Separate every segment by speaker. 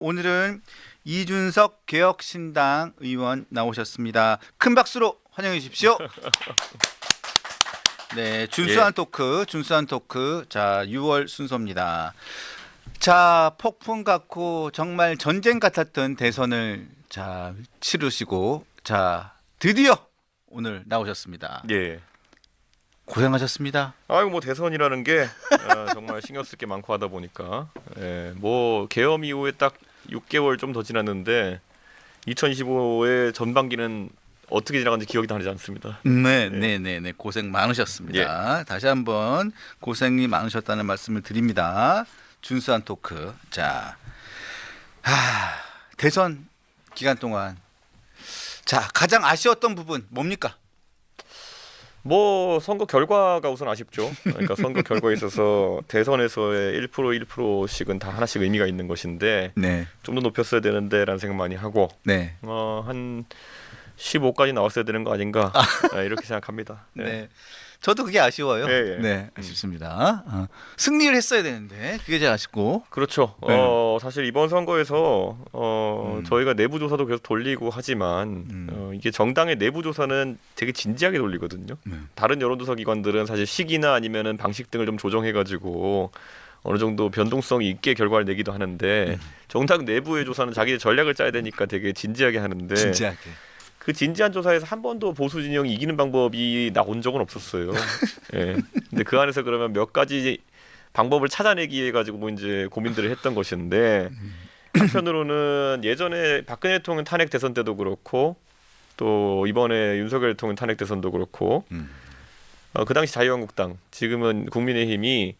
Speaker 1: 오늘은 이준석 개혁신당 의원 나오셨습니다. 큰 박수로 환영해 주십시오. 네, 준수한 토크. 자, 6월 순서입니다. 자, 폭풍 같고 정말 전쟁 같았던 대선을 자 치르시고 자 드디어 오늘 나오셨습니다.
Speaker 2: 예.
Speaker 1: 고생하셨습니다.
Speaker 2: 아이고 뭐 대선이라는 게 정말 신경 쓸 게 많고 하다 보니까 뭐 계엄 이후에 딱 6개월 좀 더 지났는데 2025의 전반기는 어떻게 지나간지 기억이 나지 않습니다.
Speaker 1: 네, 고생 많으셨습니다. 다시 한번 고생이 많으셨다는 말씀을 드립니다. 준수한 토크. 자, 대선 기간 동안 자 가장 아쉬웠던 부분 뭡니까?
Speaker 2: 뭐 선거 결과가 우선 아쉽죠. 그러니까 선거 결과에 있어서 대선에서의 1%씩은 다 하나씩 의미가 있는 것인데
Speaker 1: 네,
Speaker 2: 좀 더 높였어야 되는데라는 생각 많이 하고
Speaker 1: 네,
Speaker 2: 한 15까지 나왔어야 되는 거 아닌가 이렇게 생각합니다.
Speaker 1: 네. 저도 그게 아쉬워요.
Speaker 2: 예.
Speaker 1: 네, 아쉽습니다. 승리를 했어야 되는데 그게 제일 아쉽고.
Speaker 2: 그렇죠. 사실 이번 선거에서 저희가 내부 조사도 계속 돌리고 하지만 이게 정당의 내부 조사는 되게 진지하게 돌리거든요. 다른 여론조사 기관들은 사실 시기나 아니면은 방식 등을 좀 조정해가지고 어느 정도 변동성이 있게 결과를 내기도 하는데 정당 내부의 조사는 자기의 전략을 짜야 되니까 되게 진지하게 하는데
Speaker 1: 진지하게.
Speaker 2: 그 진지한 조사에서 한 번도 보수 진영이 이기는 방법이 나온 적은 없었어요. 예. 근데 그 안에서 그러면 몇 가지 방법을 찾아내기 위해 가지고 뭐 이제 고민들을 했던 것인데 한편으로는 예전에 박근혜 대통령 탄핵 대선 때도 그렇고 또 이번에 윤석열 대통령 탄핵 대선도 그렇고 그 당시 자유한국당 지금은 국민의힘이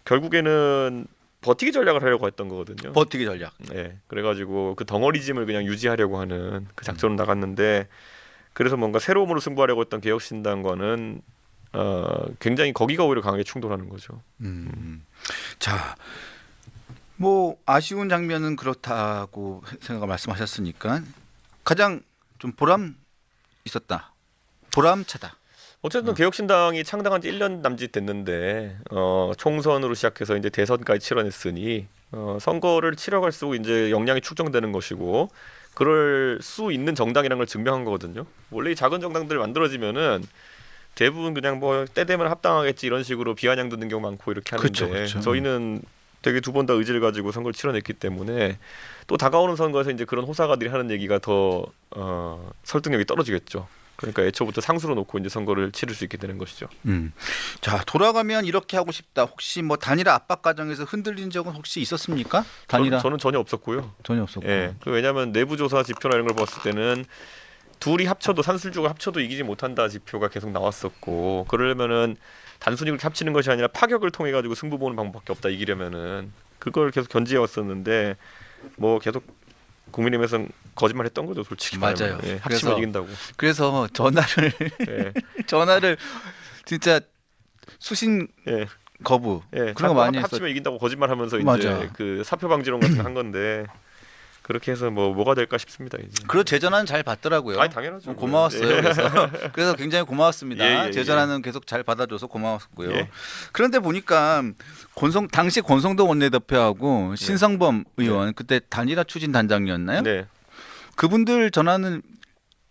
Speaker 2: 결국에는 버티기 전략을 하려고 했던 거거든요.
Speaker 1: 버티기 전략.
Speaker 2: 네, 그래가지고 그 덩어리짐을 그냥 유지하려고 하는 그 작전으로 나갔는데 그래서 뭔가 새로움으로 승부하려고 했던 개혁신당과는 굉장히 거기가 오히려 강하게 충돌하는 거죠.
Speaker 1: 자, 뭐 아쉬운 장면은 그렇다고 생각을 말씀하셨으니까 가장 좀 보람 있었다. 보람차다.
Speaker 2: 어쨌든 개혁신당이 창당한 지 1년 남짓 됐는데 총선으로 시작해서 이제 대선까지 치러냈으니 선거를 치러갈수록 이제 역량이 축적되는 것이고 그럴 수 있는 정당이라는 걸 증명한 거거든요. 원래 이 작은 정당들 만들어지면은 대부분 그냥 뭐 때 되면 합당하겠지 이런 식으로 비아냥 듣는 경우 많고 이렇게 하는데
Speaker 1: 그렇죠.
Speaker 2: 저희는 되게 두 번 다 의지를 가지고 선거를 치러냈기 때문에 또 다가오는 선거에서 이제 그런 호사가들이 하는 얘기가 더 설득력이 떨어지겠죠. 그러니까 애초부터 상수로 놓고 이제 선거를 치를 수 있게 되는 것이죠.
Speaker 1: 자, 돌아가면 이렇게 하고 싶다. 혹시 뭐 단일화 압박 과정에서 흔들린 적은 혹시 있었습니까? 단일화
Speaker 2: 저는 전혀 없었고요.
Speaker 1: 전혀 없었고.
Speaker 2: 예, 왜냐하면 내부 조사 지표나 이런 걸 봤을 때는 둘이 합쳐도 산술주가 합쳐도 이기지 못한다 지표가 계속 나왔었고 그러려면은 단순히 그렇게 합치는 것이 아니라 파격을 통해 가지고 승부 보는 방법밖에 없다 이기려면은 그걸 계속 견지해 왔었는데 뭐 계속 국민의힘에서는 거짓말했던 거죠 솔직히.
Speaker 1: 맞아요.
Speaker 2: 예, 합치면 이긴다고.
Speaker 1: 그래서 전화를
Speaker 2: 예.
Speaker 1: 전화를 진짜 수신
Speaker 2: 예.
Speaker 1: 거부
Speaker 2: 예,
Speaker 1: 그런 거 많이 했었.
Speaker 2: 합치면 이긴다고 거짓말하면서 이제
Speaker 1: 맞아.
Speaker 2: 그 사표 방지론 같은 거 한 건데 그렇게 해서 뭐가 될까 싶습니다 이제.
Speaker 1: 그리고 제 전화는 잘 받더라고요.
Speaker 2: 아니 당연하죠.
Speaker 1: 고마웠어요.
Speaker 2: 예.
Speaker 1: 그래서 굉장히 고마웠습니다.
Speaker 2: 예.
Speaker 1: 제 전화는 계속 잘 받아줘서 고마웠고요.
Speaker 2: 예.
Speaker 1: 그런데 보니까 당시 권성동 원내대표하고 신성범 의원 그때 단일화 추진 단장이었나요?
Speaker 2: 네.
Speaker 1: 그분들 전화는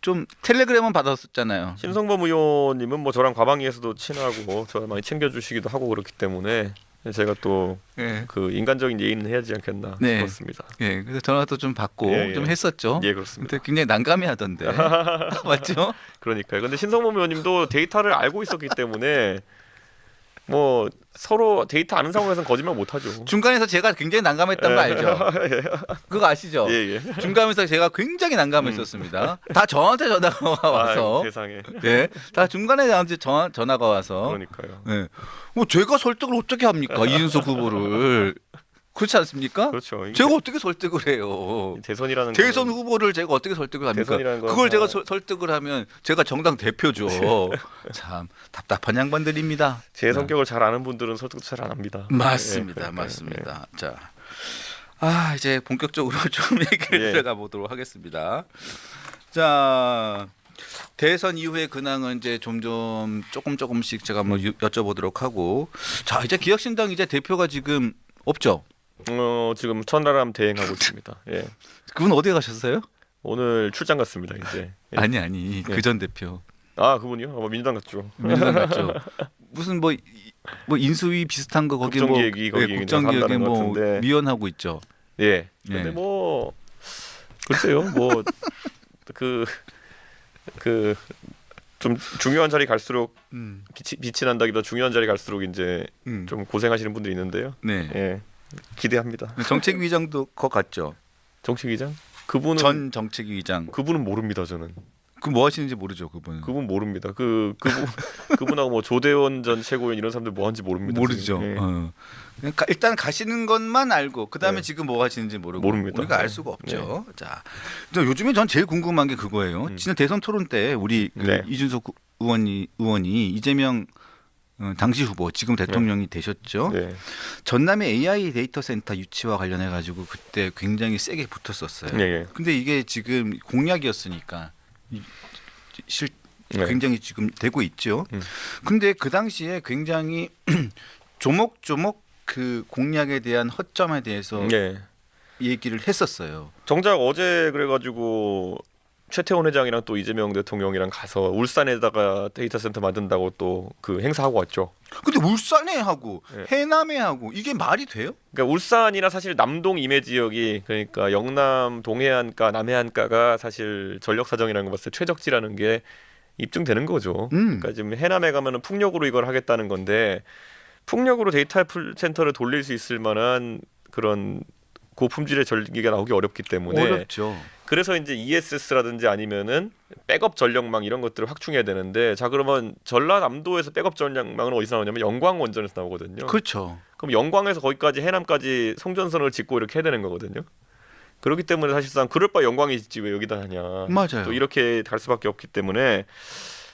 Speaker 1: 좀 텔레그램은 받았었잖아요.
Speaker 2: 신성범 의원님은 뭐 저랑 과방위에서도 친하고 저 많이 챙겨주시기도 하고 그렇기 때문에 제가 또 그 인간적인 예의는 해야지 않겠나 싶었습니다.
Speaker 1: 예, 그래서 전화도 좀 받고 좀 했었죠.
Speaker 2: 예, 그렇습니다.
Speaker 1: 근데 굉장히 난감해하던데 맞죠?
Speaker 2: 그러니까요. 근데 신성범 의원님도 데이터를 알고 있었기 때문에 뭐 서로 데이터 아는 상황에서는 거짓말 못하죠.
Speaker 1: 중간에서 제가 굉장히 난감했던 거 알죠? 그거 아시죠?
Speaker 2: 예.
Speaker 1: 중간에서 제가 굉장히 난감했었습니다. 다 저한테 전화가 와서.
Speaker 2: 아유, 세상에.
Speaker 1: 예, 다 중간에 저한테 전화가 와서.
Speaker 2: 그러니까요.
Speaker 1: 예, 뭐 제가 설득을 어떻게 합니까 이준석 후보를? 그렇지 않습니까?
Speaker 2: 그렇죠.
Speaker 1: 제가 어떻게 설득을 해요?
Speaker 2: 대선이라는
Speaker 1: 대선
Speaker 2: 거는
Speaker 1: 후보를 제가 어떻게 설득을 합니까?
Speaker 2: 대선이라는 건
Speaker 1: 그걸 제가
Speaker 2: 다-
Speaker 1: 설득을 하면 제가 정당 대표죠. 참 답답한 양반들입니다.
Speaker 2: 제 성격을 잘 아는 분들은 설득도 잘 안 합니다.
Speaker 1: 맞습니다,
Speaker 2: 예, 그러니까요.
Speaker 1: 맞습니다. 자, 이제 본격적으로 좀 얘기를 들어가 보도록 하겠습니다. 자, 대선 이후의 근황은 이제 점점 조금씩 제가 한번 여쭤보도록 하고, 자 이제 기혁신당 이제 대표가 지금 없죠?
Speaker 2: 지금 천하람 대행하고 있습니다. 예.
Speaker 1: 그분 어디 가셨어요?
Speaker 2: 오늘 출장 갔습니다. 이제. 예.
Speaker 1: 아니 그 전 대표.
Speaker 2: 아 그분이요? 민주당 갔죠.
Speaker 1: 민주당 갔죠. 무슨 뭐 인수위 비슷한 거 거기
Speaker 2: 국정기획위 거기
Speaker 1: 국정기획위 뭐
Speaker 2: 같은데.
Speaker 1: 위원하고 있죠.
Speaker 2: 예. 근데
Speaker 1: 예.
Speaker 2: 뭐 글쎄요. 뭐 좀 중요한 자리 갈수록 빛이 난다기보다 중요한 자리 갈수록 이제 좀 고생하시는 분들이 있는데요.
Speaker 1: 네.
Speaker 2: 예. 기대합니다.
Speaker 1: 정책위장도 거 갔죠.
Speaker 2: 정책위장? 그분은
Speaker 1: 전 정책위장.
Speaker 2: 그분은 모릅니다. 저는.
Speaker 1: 그 뭐 하시는지 모르죠, 그분.
Speaker 2: 그분 모릅니다. 그분하고 뭐 조대원 전 최고위원 이런 사람들 뭐 하는지 모릅니다.
Speaker 1: 모르죠.
Speaker 2: 예.
Speaker 1: 그러니까 일단 가시는 것만 알고 그 다음에
Speaker 2: 네.
Speaker 1: 지금 뭐 하시는지 모르고
Speaker 2: 모릅니다.
Speaker 1: 우리가 알 수가 없죠. 자, 요즘에 전 제일 궁금한 게 그거예요. 지난 대선 토론 때 우리
Speaker 2: 네.
Speaker 1: 이준석 의원이 이재명 당시 후보 지금 대통령이 되셨죠.
Speaker 2: 네.
Speaker 1: 전남의 AI 데이터 센터 유치와 관련해 가지고 그때 굉장히 세게 붙었었어요.
Speaker 2: 네.
Speaker 1: 근데 이게 지금 공약이었으니까
Speaker 2: 네.
Speaker 1: 굉장히 지금 되고 있죠. 근데 그 당시에 굉장히 조목조목 그 공약에 대한 허점에 대해서
Speaker 2: 네.
Speaker 1: 얘기를 했었어요.
Speaker 2: 정작 어제 그래가지고 최태원 회장이랑 또 이재명 대통령이랑 가서 울산에다가 데이터 센터 만든다고 또 그 행사하고 왔죠.
Speaker 1: 근데 울산에 하고
Speaker 2: 네.
Speaker 1: 해남에 하고 이게 말이 돼요?
Speaker 2: 그러니까 울산이나 사실 남동 임해 지역이 그러니까 영남 동해안가 남해안가가 사실 전력 사정이라는 거 봤을 때 최적지라는 게 입증되는 거죠. 그러니까 지금 해남에 가면은 풍력으로 이걸 하겠다는 건데 풍력으로 데이터 센터를 돌릴 수 있을 만한 그런 고품질의 전기가 나오기 어렵기 때문에
Speaker 1: 어렵죠.
Speaker 2: 그래서 이제 ESS라든지 아니면은 백업 전력망 이런 것들을 확충해야 되는데 자 그러면 전라남도에서 백업 전력망은 어디서 나오냐면 영광 원전에서 나오거든요.
Speaker 1: 그렇죠.
Speaker 2: 그럼 영광에서 거기까지 해남까지 송전선을 짓고 이렇게 해야 되는 거거든요. 그렇기 때문에 사실상 그럴 바 영광이 짓지 왜 여기다 하냐.
Speaker 1: 맞아요.
Speaker 2: 또 이렇게 달 수밖에 없기 때문에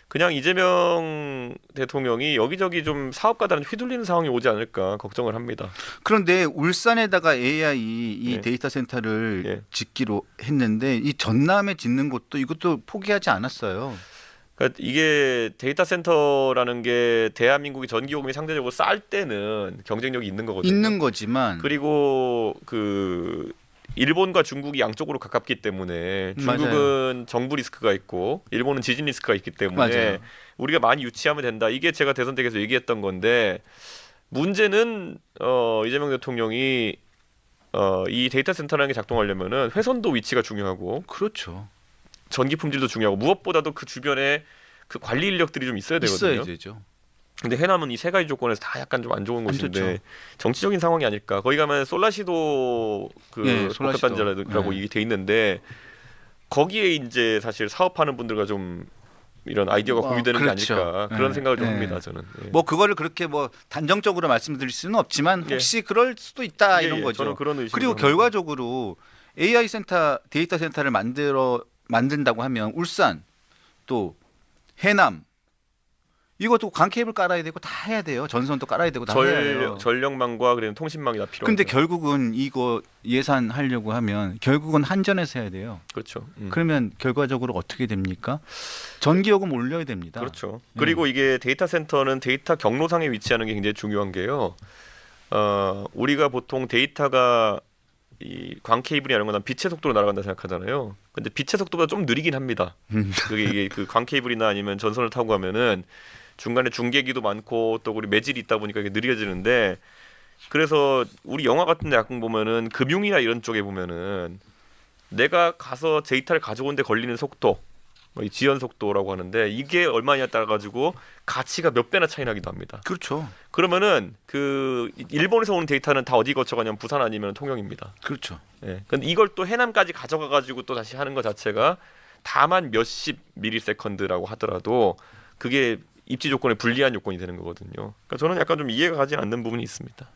Speaker 2: 그냥 이재명 대통령이 여기저기 좀 사업가들한테 휘둘리는 상황이 오지 않을까 걱정을 합니다.
Speaker 1: 그런데 울산에다가 AI 이
Speaker 2: 예.
Speaker 1: 데이터 센터를
Speaker 2: 예.
Speaker 1: 짓기로 했는데 이 전남에 짓는 것도 이것도 포기하지 않았어요.
Speaker 2: 그러니까 이게 데이터 센터라는 게 대한민국이 전기요금이 상대적으로 쌀 때는 경쟁력이 있는 거거든요.
Speaker 1: 있는 거지만
Speaker 2: 그리고 그 일본과 중국이 양쪽으로 가깝기 때문에 중국은
Speaker 1: 맞아요.
Speaker 2: 정부 리스크가 있고 일본은 지진 리스크가 있기 때문에
Speaker 1: 맞아요.
Speaker 2: 우리가 많이 유치하면 된다. 이게 제가 대선 때 계속 얘기했던 건데 문제는 이재명 대통령이 이 데이터 센터라는 게 작동하려면은 회선도 위치가 중요하고
Speaker 1: 그렇죠.
Speaker 2: 전기 품질도 중요하고 무엇보다도 그 주변에 그 관리 인력들이 좀 있어야 되거든요.
Speaker 1: 있어야 되죠.
Speaker 2: 근데 해남은 이 세 가지 조건에서 다 약간 좀 안 좋은 곳인데
Speaker 1: 좋죠.
Speaker 2: 정치적인 상황이 아닐까. 거기 가면 솔라시도 그
Speaker 1: 예, 솔라시도.
Speaker 2: 복합단지라고
Speaker 1: 예.
Speaker 2: 이게 돼 있는데 거기에 이제 사실 사업하는 분들과 좀 이런 아이디어가 공유되는
Speaker 1: 그렇죠.
Speaker 2: 게 아닐까 그런
Speaker 1: 예,
Speaker 2: 생각을 좀
Speaker 1: 예.
Speaker 2: 합니다. 저는. 예.
Speaker 1: 뭐 그거를 그렇게 뭐 단정적으로 말씀드릴 수는 없지만
Speaker 2: 예.
Speaker 1: 혹시 그럴 수도 있다
Speaker 2: 예,
Speaker 1: 이런
Speaker 2: 예,
Speaker 1: 거죠.
Speaker 2: 저는 그런 의심을
Speaker 1: 그리고
Speaker 2: 합니다.
Speaker 1: 결과적으로 AI 센터 데이터 센터를 만든다고 하면 울산 또 해남 이것도 관 케이블 깔아야 되고 다 해야 돼요. 전선도 깔아야 되고 다 해야 돼요.
Speaker 2: 전력망과 그리고 통신망이 다 필요해요.
Speaker 1: 근데 결국은 이거 예산하려고 하면 결국은 한전에서 해야 돼요.
Speaker 2: 그렇죠.
Speaker 1: 그러면 결과적으로 어떻게 됩니까? 전기요금 올려야 됩니다.
Speaker 2: 그렇죠. 그리고 이게 데이터 센터는 데이터 경로상에 위치하는 게 굉장히 중요한 게요. 우리가 보통 데이터가 이 광 케이블이나 이런 거는 빛의 속도로 날아간다 생각하잖아요. 근데 빛의 속도보다 좀 느리긴 합니다. 그게 이게 그 광 케이블이나 아니면 전선을 타고 가면은 중간에 중계기도 많고 또 우리 매질이 있다 보니까 이게 느려지는데 그래서 우리 영화 같은 데 가끔 보면은 금융이나 이런 쪽에 보면은 내가 가서 데이터를 가져오는데 걸리는 속도 이 지연 속도라고 하는데 이게 얼마냐 따라 가지고 가치가 몇 배나 차이 나기도 합니다.
Speaker 1: 그렇죠.
Speaker 2: 그러면은 그 일본에서 오는 데이터는 다 어디 거쳐가냐면 부산 아니면 통영입니다.
Speaker 1: 그렇죠.
Speaker 2: 예. 근데 이걸 또 해남까지 가져가 가지고 또 다시 하는 것 자체가 다만 몇십 미리세컨드라고 하더라도 그게 입지 조건에 불리한 요건이 되는 거거든요. 그러니까 저는 약간 좀 이해가 가지 않는 부분이 있습니다.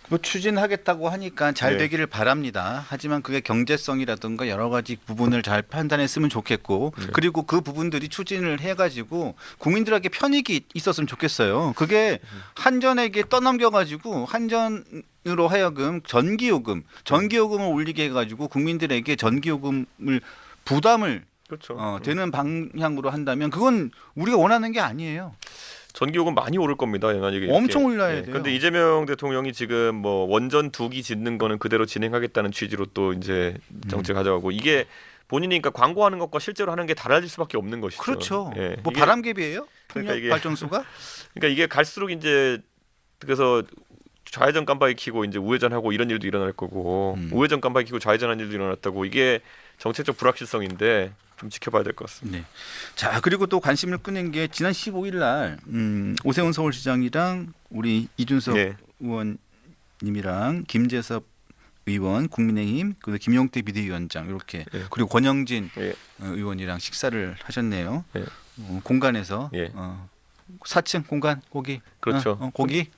Speaker 1: 뭐 추진하겠다고 하니까 잘
Speaker 2: 네.
Speaker 1: 되기를 바랍니다. 하지만 그게 경제성이라든가 여러 가지 부분을 잘 판단했으면 좋겠고
Speaker 2: 네.
Speaker 1: 그리고 그 부분들이 추진을 해가지고 국민들에게 편익이 있었으면 좋겠어요. 그게 한전에게 떠넘겨가지고 한전으로 하여금 전기요금을 올리게 해가지고 국민들에게 전기요금을 부담을
Speaker 2: 그렇죠.
Speaker 1: 되는 방향으로 한다면 그건 우리가 원하는 게 아니에요.
Speaker 2: 전기요금 많이 오를 겁니다. 만약에
Speaker 1: 엄청
Speaker 2: 이렇게.
Speaker 1: 올라야
Speaker 2: 예.
Speaker 1: 돼요.
Speaker 2: 근데 이재명 대통령이 지금 뭐 원전 2기 짓는 거는 그대로 진행하겠다는 취지로 또 이제 정책 가져가고 이게 본인이 그러니까 광고하는 것과 실제로 하는 게 달라질 수밖에 없는 것이죠.
Speaker 1: 그렇죠.
Speaker 2: 예.
Speaker 1: 뭐
Speaker 2: 이게-
Speaker 1: 바람개비예요?
Speaker 2: 그러니까
Speaker 1: 풍력
Speaker 2: 이게-
Speaker 1: 발전소가?
Speaker 2: 그러니까 이게 갈수록 이제 그래서 좌회전 깜빡이 켜고 이제 우회전하고 이런 일도 일어날 거고 우회전 깜빡이 켜고 좌회전하는 일도 일어났다고 이게 정책적 불확실성인데 좀 지켜봐야 될 것 같습니다.
Speaker 1: 네. 자, 그리고 또 관심을 끄는 게 지난 15일 날 오세훈 서울시장이랑 우리 이준석
Speaker 2: 네.
Speaker 1: 의원님이랑 김재섭 의원, 국민의힘, 그리고 김용태 비대위원장 이렇게
Speaker 2: 예.
Speaker 1: 그리고 권영진
Speaker 2: 예.
Speaker 1: 의원이랑 식사를 하셨네요.
Speaker 2: 예.
Speaker 1: 공간에서
Speaker 2: 예.
Speaker 1: 4층 공간 거기.
Speaker 2: 그렇죠.
Speaker 1: 거기.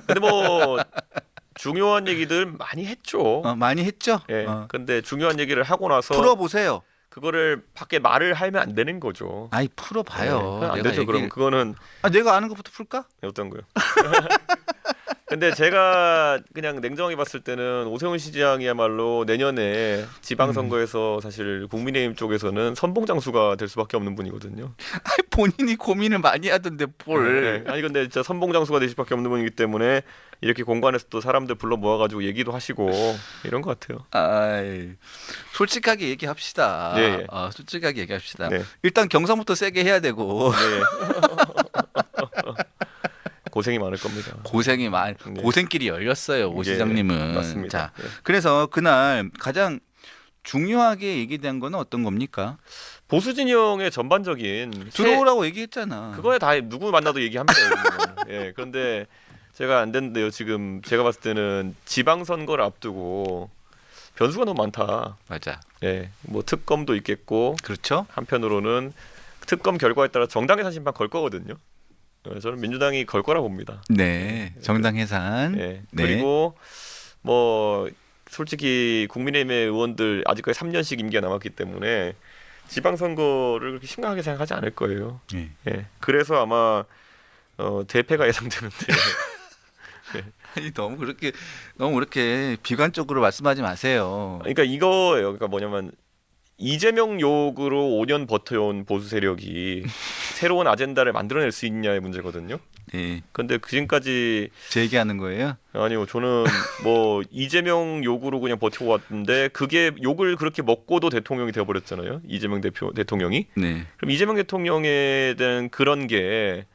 Speaker 2: 근데 뭐 중요한 얘기들 많이 했죠.
Speaker 1: 많이 했죠.
Speaker 2: 예. 근데 중요한 얘기를 하고 나서
Speaker 1: 풀어 보세요.
Speaker 2: 그거를 밖에 말을 하면 안 되는 거죠.
Speaker 1: 아이 풀어 봐요.
Speaker 2: 안 되죠. 그럼 그거는
Speaker 1: 내가 아는 것부터 풀까?
Speaker 2: 어떤 거요? 근데 제가 그냥 냉정하게 봤을 때는 오세훈 시장이야말로 내년에 지방선거에서 사실 국민의힘 쪽에서는 선봉장수가 될 수밖에 없는 분이거든요.
Speaker 1: 본인이 고민을 많이 하던데 뭘?
Speaker 2: 네. 아니 근데 진짜 선봉장수가 될 수밖에 없는 분이기 때문에 이렇게 공간에서 또 사람들 불러 모아가지고 얘기도 하시고 이런 것 같아요.
Speaker 1: 아이, 솔직하게 얘기합시다.
Speaker 2: 예, 예.
Speaker 1: 솔직하게 얘기합시다.
Speaker 2: 네.
Speaker 1: 일단 경선부터 세게 해야 되고
Speaker 2: 네. 고생이 많을 겁니다. 네.
Speaker 1: 고생길이 열렸어요. 오
Speaker 2: 예,
Speaker 1: 시장님은.
Speaker 2: 맞습니다.
Speaker 1: 자,
Speaker 2: 네.
Speaker 1: 그래서 그날 가장 중요하게 얘기된 거는 어떤 겁니까?
Speaker 2: 보수 진영의 전반적인
Speaker 1: 들어오라고 얘기했잖아.
Speaker 2: 그거에 다 누구 만나도 얘기합니다. 여기는. 예. 그런데 제가 안 됐는데요. 지금 제가 봤을 때는 지방선거를 앞두고 변수가 너무 많다.
Speaker 1: 맞아.
Speaker 2: 예. 뭐 특검도 있겠고
Speaker 1: 그렇죠?
Speaker 2: 한편으로는 특검 결과에 따라 정당 해산 심판 걸 거거든요. 저는 민주당이 걸 거라 봅니다.
Speaker 1: 네. 정당 해산.
Speaker 2: 예.
Speaker 1: 네.
Speaker 2: 그리고 뭐 솔직히 국민의힘의 의원들 아직까지 3년씩 임기가 남았기 때문에 지방선거를 그렇게 심각하게 생각하지 않을 거예요.
Speaker 1: 네.
Speaker 2: 예. 그래서 아마 대패가 예상되는데
Speaker 1: 아니 너무 그렇게 비관적으로 말씀하지 마세요.
Speaker 2: 그러니까 이거예요. 그러니까 뭐냐면 이재명 욕으로 5년 버텨온 보수 세력이 새로운 아젠다를 만들어낼 수 있냐의 문제거든요.
Speaker 1: 네.
Speaker 2: 근데 지금까지
Speaker 1: 제 얘기하는 거예요?
Speaker 2: 아니요. 저는 뭐 이재명 욕으로 그냥 버텨왔는데 그게 욕을 그렇게 먹고도 대통령이 되어버렸잖아요. 이재명 대통령이.
Speaker 1: 네.
Speaker 2: 그럼 이재명 대통령에 대한 그런 게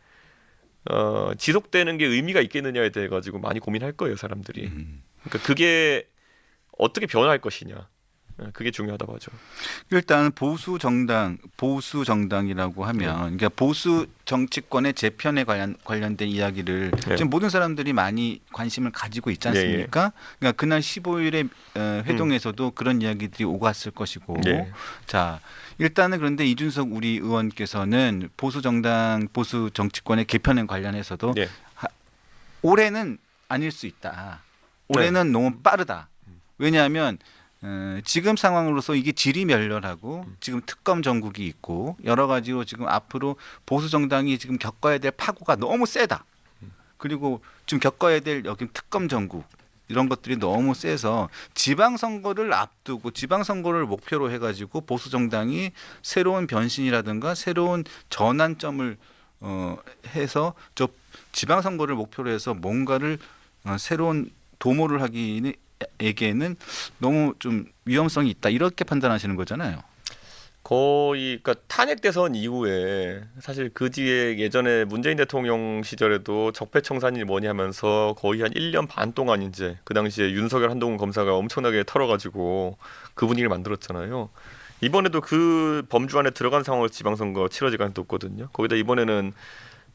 Speaker 2: 지속되는 게 의미가 있겠느냐에 대해 가지고 많이 고민할 거예요, 사람들이. 그러니까 그게 어떻게 변화할 것이냐. 그게 중요하다고 하죠.
Speaker 1: 일단 보수 정당이라고 하면 그러니까 보수 정치권의 재편에 관련된 이야기를
Speaker 2: 네.
Speaker 1: 지금 모든 사람들이 많이 관심을 가지고 있지 않습니까? 그러니까 그날 15일에 회동에서도 그런 이야기들이 오갔을 것이고.
Speaker 2: 네.
Speaker 1: 자, 일단은 그런데 이준석 우리 의원께서는 보수 정치권의 개편에 관련해서도
Speaker 2: 네.
Speaker 1: 올해는 아닐 수 있다. 올해는 너무 빠르다. 왜냐하면 지금 상황으로서 이게 지리멸렬하고 지금 특검 정국이 있고 여러 가지로 지금 앞으로 보수 정당이 지금 겪어야 될 파고가 너무 세다. 그리고 지금 겪어야 될 여기 특검 정국 이런 것들이 너무 세서 지방선거를 앞두고 지방선거를 목표로 해가지고 보수 정당이 새로운 변신이라든가 새로운 전환점을 해서 저 지방선거를 목표로 해서 뭔가를 새로운 도모를 하기에는 너무 좀 위험성이 있다 이렇게 판단하시는 거잖아요.
Speaker 2: 거의 그러니까 탄핵 대선 이후에 사실 그 뒤에 예전에 문재인 대통령 시절에도 적폐청산이 뭐냐 하면서 거의 한 1년 반 동안 이제 그 당시에 윤석열 한동훈 검사가 엄청나게 털어가지고 그 분위기를 만들었잖아요. 이번에도 그 범주 안에 들어간 상황을 지방선거 치러질 가능성이 높거든요. 거기다 이번에는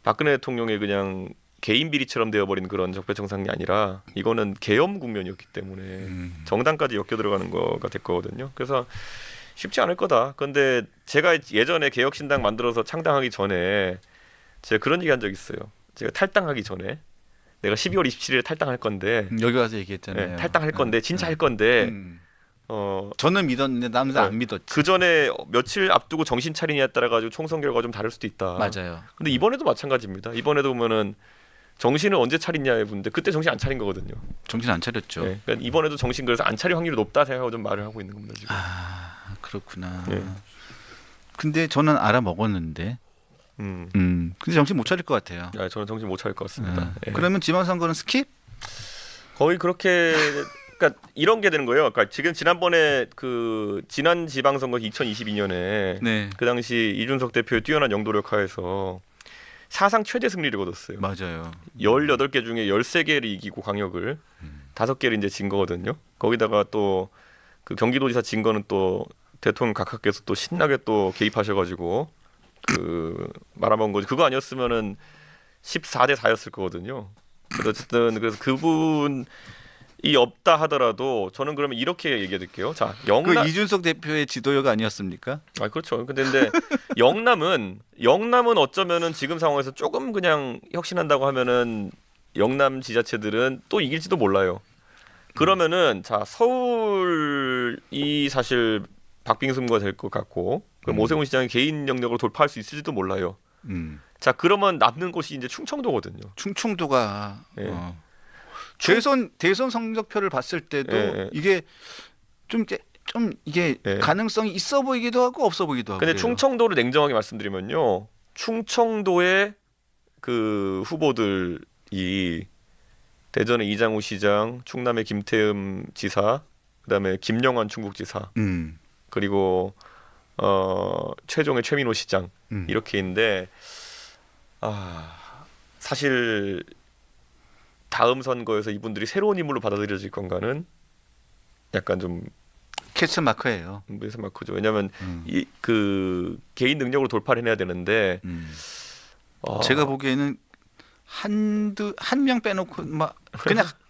Speaker 2: 박근혜 대통령의 그냥 개인 비리처럼 되어버린 그런 적폐청산이 아니라 이거는 계엄 국면이었기 때문에 정당까지 엮여 들어가는 거가 될 거거든요. 그래서 쉽지 않을 거다. 그런데 제가 예전에 개혁신당 만들어서 창당하기 전에 제가 그런 얘기 한 적 있어요. 제가 탈당하기 전에 내가 12월 27일에 탈당할 건데
Speaker 1: 여기 와서 얘기했잖아요.
Speaker 2: 네, 탈당할 건데 진짜 할 건데
Speaker 1: 저는 믿었는데 남들 안 믿었지.
Speaker 2: 그 전에 며칠 앞두고 정신 차리냐에 따라 가지고 총선 결과가 좀 다를 수도 있다.
Speaker 1: 맞아요.
Speaker 2: 근데 이번에도 마찬가지입니다. 이번에도 보면은 정신을 언제 차리냐에 문제. 그때 정신 안 차린 거거든요.
Speaker 1: 정신 안 차렸죠.
Speaker 2: 네, 그러니까 이번에도 정신 그래서 안 차릴 확률이 높다 생각하고 좀 말을 하고 있는 겁니다 지금.
Speaker 1: 그렇구나.
Speaker 2: 네.
Speaker 1: 근데 저는 알아먹었는데 근데 정신 못 차릴 것 같아요.
Speaker 2: 아, 저는 정신 못 차릴 것 같습니다. 예.
Speaker 1: 그러면 지방선거는 스킵?
Speaker 2: 거의 그렇게 그러니까 이런 게 되는 거예요. 그러니까 지금 지난번에 그 지난 지방선거 2022년에
Speaker 1: 네.
Speaker 2: 그 당시 이준석 대표의 뛰어난 영도력 하에서 사상 최대 승리를 거뒀어요.
Speaker 1: 맞아요.
Speaker 2: 18개 중에 13개를 이기고 광역을 5개를 이제 진 거거든요. 거기다가 또 그 경기도지사 진 거는 또 대통령 각하께서 또 신나게 또 개입하셔가지고 그 말아먹은 거지. 그거 아니었으면은 14대 4였을 거거든요. 그래서 어쨌든 그래서 그분이 없다 하더라도 저는 그러면 이렇게 얘기해 드릴게요. 자,
Speaker 1: 그 이준석 대표의 지도력 아니었습니까?
Speaker 2: 아 그렇죠. 근데 영남은 어쩌면은 지금 상황에서 조금 그냥 혁신한다고 하면은 영남 지자체들은 또 이길지도 몰라요. 그러면은 자 서울이 사실 박빙승부가 될 것 같고 그럼 오세훈 시장이 개인 영역으로 돌파할 수 있을지도 몰라요. 자 그러면 남는 곳이 이제 충청도거든요.
Speaker 1: 충청도가
Speaker 2: 예.
Speaker 1: 대선 성적표를 봤을 때도
Speaker 2: 예.
Speaker 1: 이게 좀 이게
Speaker 2: 예.
Speaker 1: 가능성이 있어 보이기도 하고 없어 보이기도 하고.
Speaker 2: 근데
Speaker 1: 그래요.
Speaker 2: 충청도를 냉정하게 말씀드리면요, 충청도의 그 후보들이 대전의 이장우 시장, 충남의 김태흠 지사, 그다음에 김영환 충북지사, 그리고 최종의 최민호 시장 이렇게 있는데 사실 다음 선거에서 이분들이 새로운 인물로 받아들여질 건가는 약간 좀
Speaker 1: 캐치 마크예요.
Speaker 2: 무에서 마크죠. 왜냐하면 이 그 개인 능력으로 돌파를 해야 되는데
Speaker 1: 제가 보기에는 한 명 빼놓고 막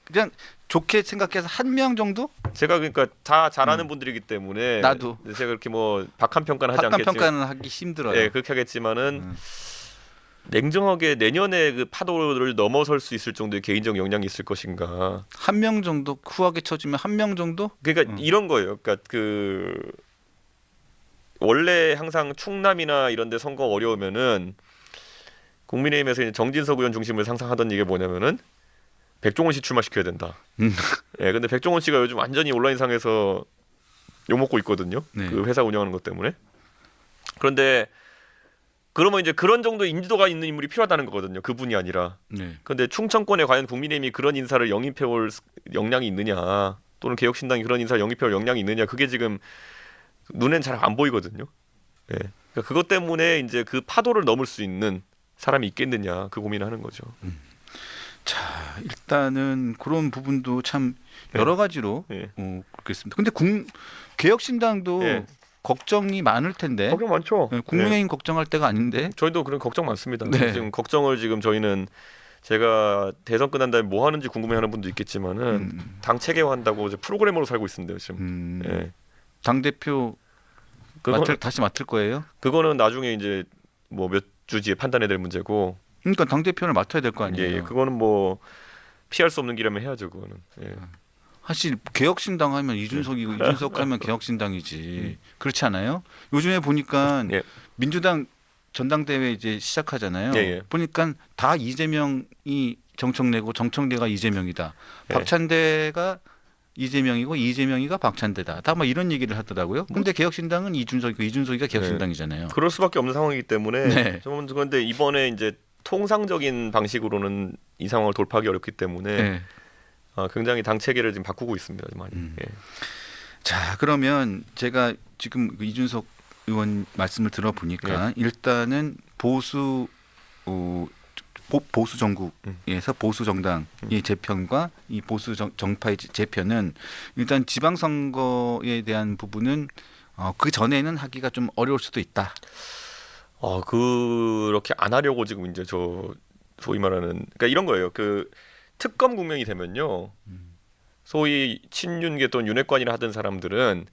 Speaker 1: 그냥 좋게 생각해서 한 명 정도?
Speaker 2: 제가 그러니까 다 잘하는 분들이기 때문에
Speaker 1: 나도
Speaker 2: 제가 그렇게 뭐 박한 평가는 하지
Speaker 1: 박한
Speaker 2: 않겠지만
Speaker 1: 평가는 하기 힘들어요.
Speaker 2: 예, 그렇게 하겠지만은 냉정하게 내년에 그 파도를 넘어설 수 있을 정도의 개인적 역량이 있을 것인가.
Speaker 1: 한 명 정도 후하게 쳐주면 한 명 정도?
Speaker 2: 그러니까 이런 거예요. 그러니까 그 원래 항상 충남이나 이런 데 선거 어려우면은 국민의힘에서 이제 정진석 의원 중심으로 상상하던 얘기가 뭐냐면은 백종원 씨 출마시켜야 된다. 예, 근데 백종원 씨가 요즘 완전히 온라인상에서 욕먹고 있거든요.
Speaker 1: 네.
Speaker 2: 그 회사 운영하는 것 때문에. 그런데 그러면 이제 그런 정도의 인지도가 있는 인물이 필요하다는 거거든요. 그분이 아니라.
Speaker 1: 네.
Speaker 2: 그런데 충청권에 과연 국민의힘이 그런 인사를 영입해올 역량이 있느냐, 또는 개혁신당이 그런 인사를 영입해올 역량이 있느냐, 그게 지금 눈엔 잘 안 보이거든요. 예. 그러니까 그것 때문에 이제 그 파도를 넘을 수 있는 사람이 있겠느냐, 그 고민을 하는 거죠.
Speaker 1: 자, 일단은 그런 부분도 참 여러 가지로
Speaker 2: 예.
Speaker 1: 그렇겠습니다. 근데 개혁신당도
Speaker 2: 예.
Speaker 1: 걱정이 많을 텐데.
Speaker 2: 걱정 많죠.
Speaker 1: 국민의힘 걱정할 때가 아닌데.
Speaker 2: 저희도 그런 걱정 많습니다.
Speaker 1: 네.
Speaker 2: 지금 걱정을 지금 저희는 제가 대선 끝난 다음에 뭐 하는지 궁금해하는 분도 있겠지만은 당 체계화한다고 이제 프로그래머로 살고 있습니다 지금. 예.
Speaker 1: 당 대표
Speaker 2: 그거는
Speaker 1: 다시 맡을 거예요?
Speaker 2: 그거는 나중에 이제 뭐 몇 주 뒤에 판단해야 될 문제고.
Speaker 1: 그러니까 당 대표를 맡아야 될 거 아니에요.
Speaker 2: 예, 그거는 뭐 피할 수 없는 길이라면 해야죠. 그거는. 예.
Speaker 1: 사실 개혁신당 하면 이준석이고 이준석 하면 개혁신당이지. 그렇지 않아요? 요즘에 보니까
Speaker 2: 예.
Speaker 1: 민주당 전당대회 이제 시작하잖아요.
Speaker 2: 예, 예.
Speaker 1: 보니까 다 이재명이 정청래고 정청래가 이재명이다.
Speaker 2: 예.
Speaker 1: 박찬대가 이재명이고 이재명이가 박찬대다. 다 막 이런 얘기를 하더라고요. 근데 개혁신당은 이준석이고 이준석이가 개혁신당이잖아요.
Speaker 2: 그럴 수밖에 없는 상황이기 때문에.
Speaker 1: 네.
Speaker 2: 저는 그런데 이번에 이제 통상적인 방식으로는 이 상황을 돌파하기 어렵기 때문에
Speaker 1: 네.
Speaker 2: 굉장히 당 체계를 지금 바꾸고 있습니다. 많이. 예.
Speaker 1: 자, 그러면 제가 지금 이준석 의원 말씀을 들어보니까 일단은 보수 정국에서 보수 정당의 재편과 이 보수 정파의 재편은 일단 지방선거에 대한 부분은 그 전에는 하기가 좀 어려울 수도 있다.
Speaker 2: 그렇게 안 하려고 지금 이제 저 소위 말하는 그러니까 이런 거예요. 그 특검 국면이 되면요, 소위 친윤계 또는 윤핵관이라 하던 사람들은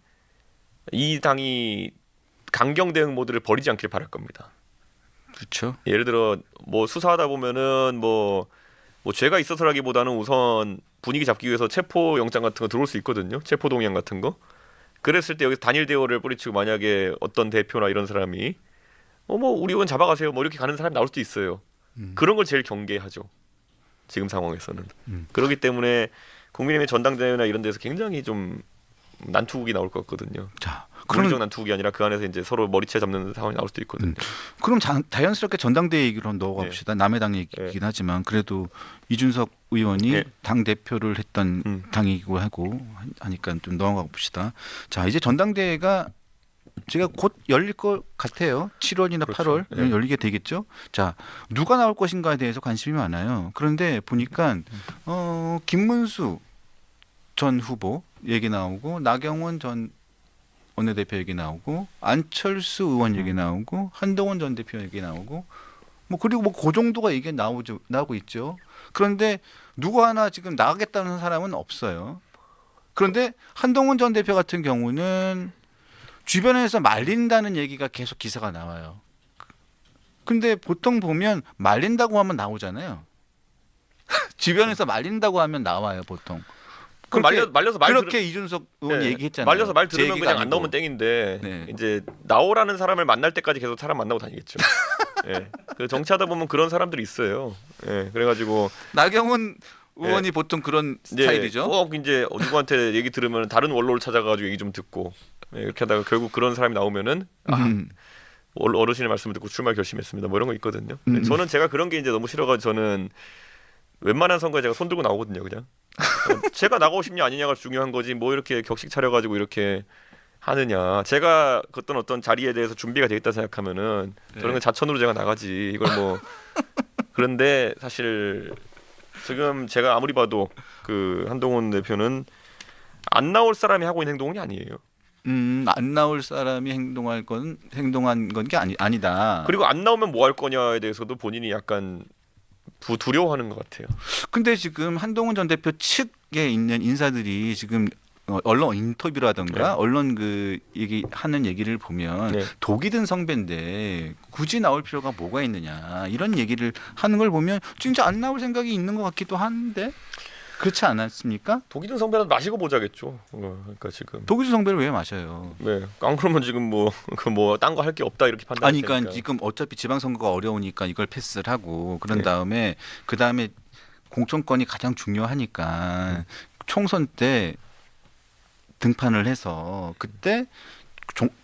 Speaker 2: 이 당이 강경 대응 모드를 버리지 않길 바랄 겁니다.
Speaker 1: 그렇죠.
Speaker 2: 예를 들어 뭐 수사하다 보면은 뭐 죄가 있어서라기보다는 우선 분위기 잡기 위해서 체포 영장 같은 거 들어올 수 있거든요. 체포 동의안 같은 거. 그랬을 때 여기서 단일 대우를 뿌리치고 만약에 어떤 대표나 이런 사람이 뭐 우리 의원 잡아가세요 뭐 이렇게 가는 사람이 나올 수도 있어요. 그런 걸 제일 경계하죠. 지금 상황에서는. 그렇기 때문에 국민의힘의 전당대회나 이런 데서 굉장히 좀 난투극이 나올 것 같거든요.
Speaker 1: 자,
Speaker 2: 물리적 난투극이 아니라 그 안에서 이제 서로 머리채 잡는 상황이 나올 수도 있거든요.
Speaker 1: 그럼 자연스럽게 전당대회 얘기로 한번 넘어가 봅시다. 남의 당 얘기긴 하지만 그래도 이준석 의원이
Speaker 2: 네.
Speaker 1: 당 대표를 했던 당이고 하고 하니까 좀 넘어가 봅시다. 자, 이제 전당대회가 제가 곧 열릴 것 같아요. 7월이나
Speaker 2: 그렇죠.
Speaker 1: 8월
Speaker 2: 네.
Speaker 1: 열리게 되겠죠. 자, 누가 나올 것인가에 대해서 관심이 많아요. 그런데 보니까 김문수 전 후보 얘기 나오고 나경원 전 원내대표 얘기 나오고 안철수 의원 얘기 나오고 한동훈 전 대표 얘기 나오고 뭐 그리고 뭐 그 정도가 얘기 나오고 있죠. 그런데 누구 하나 지금 나가겠다는 사람은 없어요. 그런데 한동훈 전 대표 같은 경우는 주변에서 말린다는 얘기가 계속 기사가 나와요. 근데 보통 보면 말린다고 하면 나오잖아요. 주변에서 말린다고 하면 나와요, 보통.
Speaker 2: 그럼 말려서 말
Speaker 1: 그렇게 이준석 의원이
Speaker 2: 네.
Speaker 1: 얘기했잖아요.
Speaker 2: 말려서 말
Speaker 1: 제
Speaker 2: 들으면
Speaker 1: 얘기가
Speaker 2: 그냥 안
Speaker 1: 아니고.
Speaker 2: 나오면 땡인데
Speaker 1: 네.
Speaker 2: 이제 나오라는 사람을 만날 때까지 계속 사람 만나고 다니겠죠. 예. 그 정치하다 보면 그런 사람들이 있어요. 예. 그래가지고
Speaker 1: 나경원 의원이 보통 그런 스타일이죠.
Speaker 2: 꼭 이제 누구한테 얘기 들으면 다른 원로를 찾아가지고 얘기 좀 듣고 예, 이렇게 하다가 결국 그런 사람이 나오면은 어르신의 말씀을 듣고 출마 결심했습니다. 뭐 이런 거 있거든요. 저는 제가 그런 게 이제 너무 싫어가지고 저는 웬만한 선거에 제가 손 들고 나오거든요, 그냥. 제가 나가고 싶냐 아니냐가 중요한 거지. 뭐 이렇게 격식 차려가지고 이렇게 하느냐. 제가 어떤 자리에 대해서 준비가 돼 있다 생각하면은 저런 건 자천으로 제가 나가지. 이걸 뭐 그런데 사실 지금 제가 아무리 봐도 그 한동훈 대표는 안 나올 사람이 하고 있는 행동이 아니에요.
Speaker 1: 안 나올 사람이 행동한 건 게 아니다.
Speaker 2: 그리고 안 나오면 뭐 할 거냐에 대해서도 본인이 약간 두려워하는 것 같아요.
Speaker 1: 근데 지금 한동훈 전 대표 측에 있는 인사들이 지금 언론 인터뷰라든가
Speaker 2: 네.
Speaker 1: 언론 그 얘기하는 얘기를 보면
Speaker 2: 네.
Speaker 1: 독이 든 성배인데 굳이 나올 필요가 뭐가 있느냐 이런 얘기를 하는 걸 보면 진짜 안 나올 생각이 있는 것 같기도 한데 그렇지 않았습니까?
Speaker 2: 독이든 성배라도 마시고 보자겠죠. 그러니까 지금
Speaker 1: 독일 성배를 왜 마셔요?
Speaker 2: 네, 안 그러면 지금 뭐 딴 거 할 게 없다 이렇게 판단이
Speaker 1: 아니, 그러니까
Speaker 2: 되니까.
Speaker 1: 지금 어차피 지방선거가 어려우니까 이걸 패스를 하고 그런
Speaker 2: 네.
Speaker 1: 다음에 그 다음에 공천권이 가장 중요하니까 총선 때 등판을 해서 그때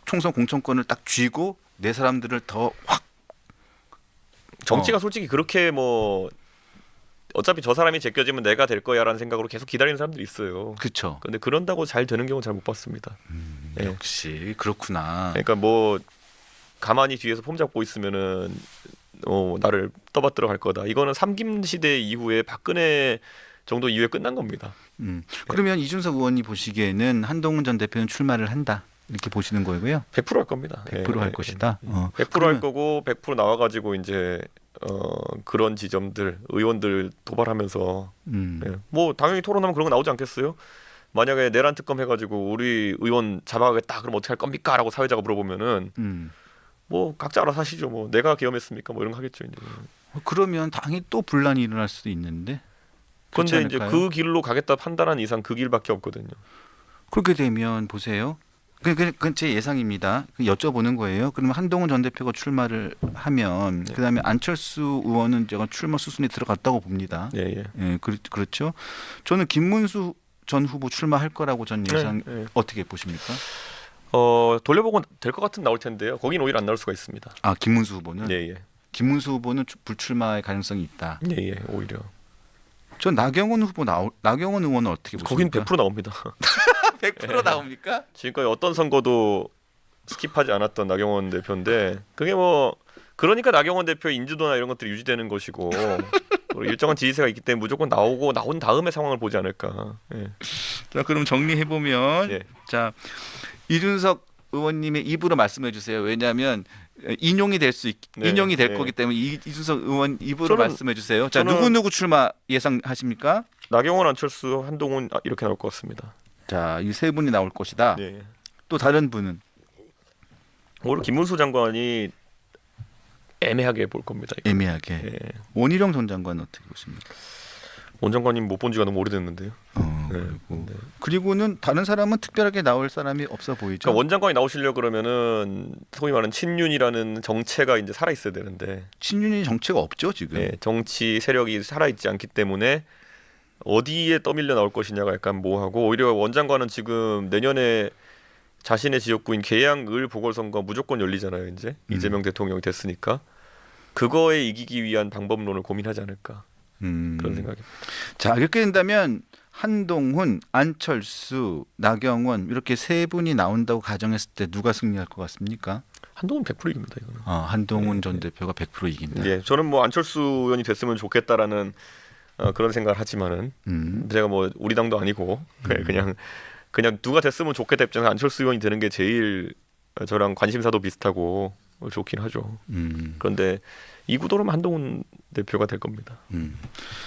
Speaker 1: 총선 공천권을 딱 쥐고 내 사람들을 더 확
Speaker 2: 정치가 솔직히 그렇게 뭐 어차피 저 사람이 제껴지면 내가 될 거야라는 생각으로 계속 기다리는 사람들이 있어요.
Speaker 1: 그렇죠.
Speaker 2: 근데 그런다고 잘 되는 경우 잘 못 봤습니다. 네.
Speaker 1: 역시 그렇구나.
Speaker 2: 그러니까 뭐 가만히 뒤에서 폼 잡고 있으면은 나를 떠받들어 갈 거다. 이거는 삼김 시대 이후에 박근혜 정도 이후에 끝난 겁니다.
Speaker 1: 그러면 이준석 의원이 보시기에는 한동훈 전 대표는 출마를 한다 이렇게 보시는 거고요.
Speaker 2: 100%할 겁니다.
Speaker 1: 100%할 것이다.
Speaker 2: 100% 할 거고 100% 나와가지고 이제 그런 지점들 의원들 도발하면서 뭐 당연히 토론하면 그런 거 나오지 않겠어요? 만약에 내란 특검 해가지고 우리 의원 잡아가겠다 그럼 어떻게 할 겁니까?라고 사회자가 물어보면은 뭐 각자 알아서 하시죠. 뭐 내가 계엄했습니까? 뭐 이런 거 하겠죠. 이제.
Speaker 1: 그러면 당이 또 분란이 일어날 수도 있는데. 그렇지
Speaker 2: 그런데 이제
Speaker 1: 않을까요?
Speaker 2: 그 길로 가겠다 판단한 이상 그 길밖에 없거든요.
Speaker 1: 그렇게 되면 보세요. 그건 제 예상입니다. 여쭤보는 거예요. 그러면 한동훈 전 대표가 출마를 하면 그다음에 안철수 의원은 제가 출마 수순에 들어갔다고 봅니다.
Speaker 2: 예.
Speaker 1: 예, 그렇죠. 저는 김문수 전 후보 출마할 거라고 전 예상.
Speaker 2: 예.
Speaker 1: 어떻게 보십니까?
Speaker 2: 돌려보고 될 것 같은 나올 텐데요. 거긴 오히려 안 나올 수가 있습니다.
Speaker 1: 아, 김문수 후보는
Speaker 2: 예.
Speaker 1: 김문수 후보는 불출마의 가능성이 있다.
Speaker 2: 예. 오히려.
Speaker 1: 전 나경원 의원은 어떻게 보십니까?
Speaker 2: 거긴 100% 나옵니다.
Speaker 1: 100% 나옵니까?
Speaker 2: 지금까지 어떤 선거도 스킵하지 않았던 나경원 대표인데 그게 뭐 그러니까 나경원 대표의 인지도나 이런 것들이 유지되는 것이고 그리고 일정한 지지세가 있기 때문에 무조건 나온 다음에 상황을 보지 않을까. 예.
Speaker 1: 자, 그럼 정리해 보면
Speaker 2: 예.
Speaker 1: 자, 이준석 의원님의 입으로 말씀해 주세요. 왜냐하면 인용이 될 거기 때문에 이준석 의원 입으로 말씀해 주세요. 자, 누구 출마 예상하십니까?
Speaker 2: 나경원, 안철수, 한동훈 이렇게 나올 것 같습니다.
Speaker 1: 자, 이 세 분이 나올 것이다.
Speaker 2: 예.
Speaker 1: 또 다른 분은
Speaker 2: 오히려 김문수 장관이 애매하게 볼 겁니다. 이거.
Speaker 1: 애매하게.
Speaker 2: 예.
Speaker 1: 원희룡 전 장관은 어떻게 보십니까?
Speaker 2: 원 장관님 못 본 지가 너무 오래됐는데요.
Speaker 1: 그리고는 다른 사람은 특별하게 나올 사람이 없어 보이죠.
Speaker 2: 그러니까 원 장관이 나오시려 그러면은 소위 말하는 친윤이라는 정체가 이제 살아 있어야 되는데
Speaker 1: 친윤이 정체가 없죠 지금.
Speaker 2: 예, 정치 세력이 살아 있지 않기 때문에 어디에 떠밀려 나올 것이냐가 약간 모호하고 오히려 원 장관은 지금 내년에 자신의 지역구인 계양을 보궐선거 무조건 열리잖아요. 이제 이재명 대통령이 됐으니까 그거에 이기기 위한 방법론을 고민하지 않을까 그런 생각입니다.
Speaker 1: 자, 이렇게 된다면 한동훈, 안철수, 나경원 이렇게 세 분이 나온다고 가정했을 때 누가 승리할 것 같습니까?
Speaker 2: 한동훈 100% 이깁니다. 이거는.
Speaker 1: 한동훈 전 대표가 100% 이긴다.
Speaker 2: 예, 저는 뭐 안철수 의원이 됐으면 좋겠다라는 그런 생각을 하지만은 제가 뭐 우리 당도 아니고 그냥 누가 됐으면 좋겠다 입장에서 안철수 의원이 되는 게 제일 저랑 관심사도 비슷하고 좋긴 하죠. 그런데 이 구도로는 한동훈 대표가 될 겁니다.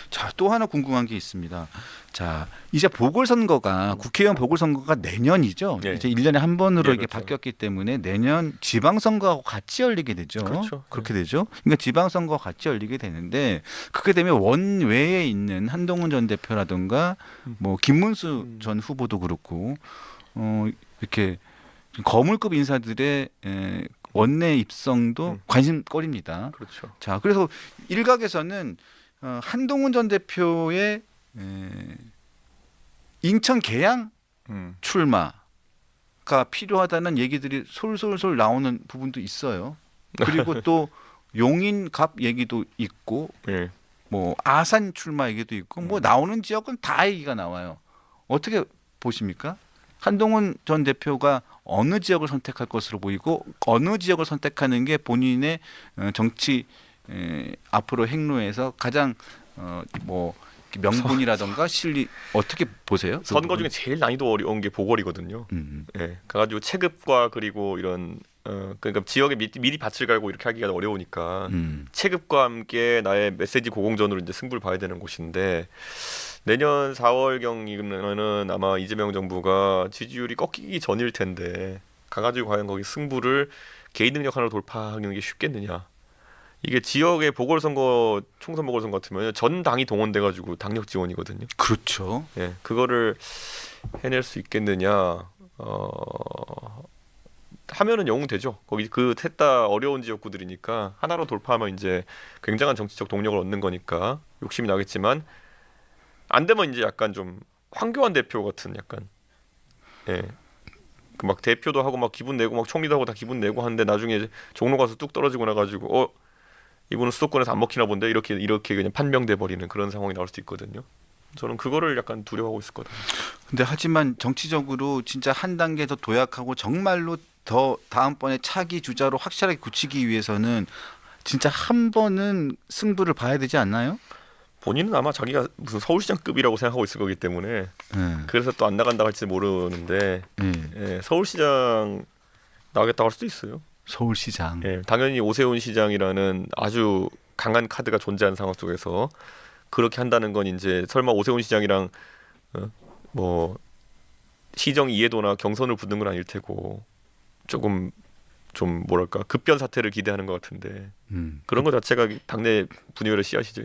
Speaker 1: 자, 또 하나 궁금한 게 있습니다. 자, 이제 보궐선거가 국회의원 보궐선거가 내년이죠.
Speaker 2: 네.
Speaker 1: 이제 1년에 한 번으로
Speaker 2: 네,
Speaker 1: 이게
Speaker 2: 그렇죠.
Speaker 1: 바뀌었기 때문에 내년 지방선거하고 같이 열리게 되죠.
Speaker 2: 그렇죠.
Speaker 1: 그렇게 되죠. 그러니까 지방선거와 같이 열리게 되는데 그렇게 되면 원외에 있는 한동훈 전 대표라든가 뭐 김문수 전 후보도 그렇고 이렇게 거물급 인사들의 원내 입성도 관심거리입니다.
Speaker 2: 그렇죠.
Speaker 1: 자, 그래서 일각에서는 한동훈 전 대표의 인천 계양 출마가 필요하다는 얘기들이 솔솔솔 나오는 부분도 있어요. 그리고 또 용인갑 얘기도 있고,
Speaker 2: 예.
Speaker 1: 뭐 아산 출마 얘기도 있고, 뭐 나오는 지역은 다 얘기가 나와요. 어떻게 보십니까? 한동훈 전 대표가 어느 지역을 선택할 것으로 보이고 어느 지역을 선택하는 게 본인의 정치 앞으로 행로에서 가장 뭐 명분이라던가 실리 어떻게 보세요?
Speaker 2: 선거 중에 제일 난이도 어려운 게 보궐이거든요. 예, 가가지고 체급과 그리고 이런 그러니까 지역에 미리 밭을 갈고 이렇게 하기가 어려우니까 체급과 함께 나의 메시지 고공전으로 이제 승부를 봐야 되는 곳인데 내년 4월경이면은 아마 이재명 정부가 지지율이 꺾이기 전일 텐데 가가지고 과연 거기 승부를 개인 능력 하나로 돌파하는 게 쉽겠느냐? 이게 지역의 보궐선거 총선 보궐선거 같으면 전 당이 동원돼가지고 당력 지원이거든요.
Speaker 1: 그렇죠.
Speaker 2: 예, 그거를 해낼 수 있겠느냐? 하면은 영웅 되죠. 거기 그 셋 다 어려운 지역구들이니까 하나로 돌파하면 이제 굉장한 정치적 동력을 얻는 거니까 욕심이 나겠지만 안 되면 이제 약간 좀 황교안 대표 같은 약간 예. 그 막 대표도 하고 막 기분 내고 막 총리도 하고 다 기분 내고 하는데 나중에 종로 가서 뚝 떨어지고 나가지고 이분은 수도권에서 안 먹히나 본데 이렇게 그냥 판명돼 버리는 그런 상황이 나올 수도 있거든요. 저는 그거를 약간 두려워하고 있을 거다.
Speaker 1: 근데 하지만 정치적으로 진짜 한 단계 더 도약하고 정말로 더 다음번에 차기 주자로 확실하게 굳히기 위해서는 진짜 한 번은 승부를 봐야 되지 않나요?
Speaker 2: 본인은 아마 자기가 무슨 서울시장급이라고 생각하고 있을 거기 때문에 그래서 또 안 나간다고 할지 모르는데 예, 서울시장 나가겠다고 할 수도 있어요.
Speaker 1: 서울시장.
Speaker 2: 예, 당연히 오세훈 시장이라는 아주 강한 카드가 존재하는 상황 속에서 그렇게 한다는 건 이제 설마 오세훈 시장이랑 뭐 시정 이해도나 경선을 붙는 건 아닐 테고 조금 좀 뭐랄까 급변 사태를 기대하는 것 같은데 그런 것 자체가 당내 분열의 씨앗이죠.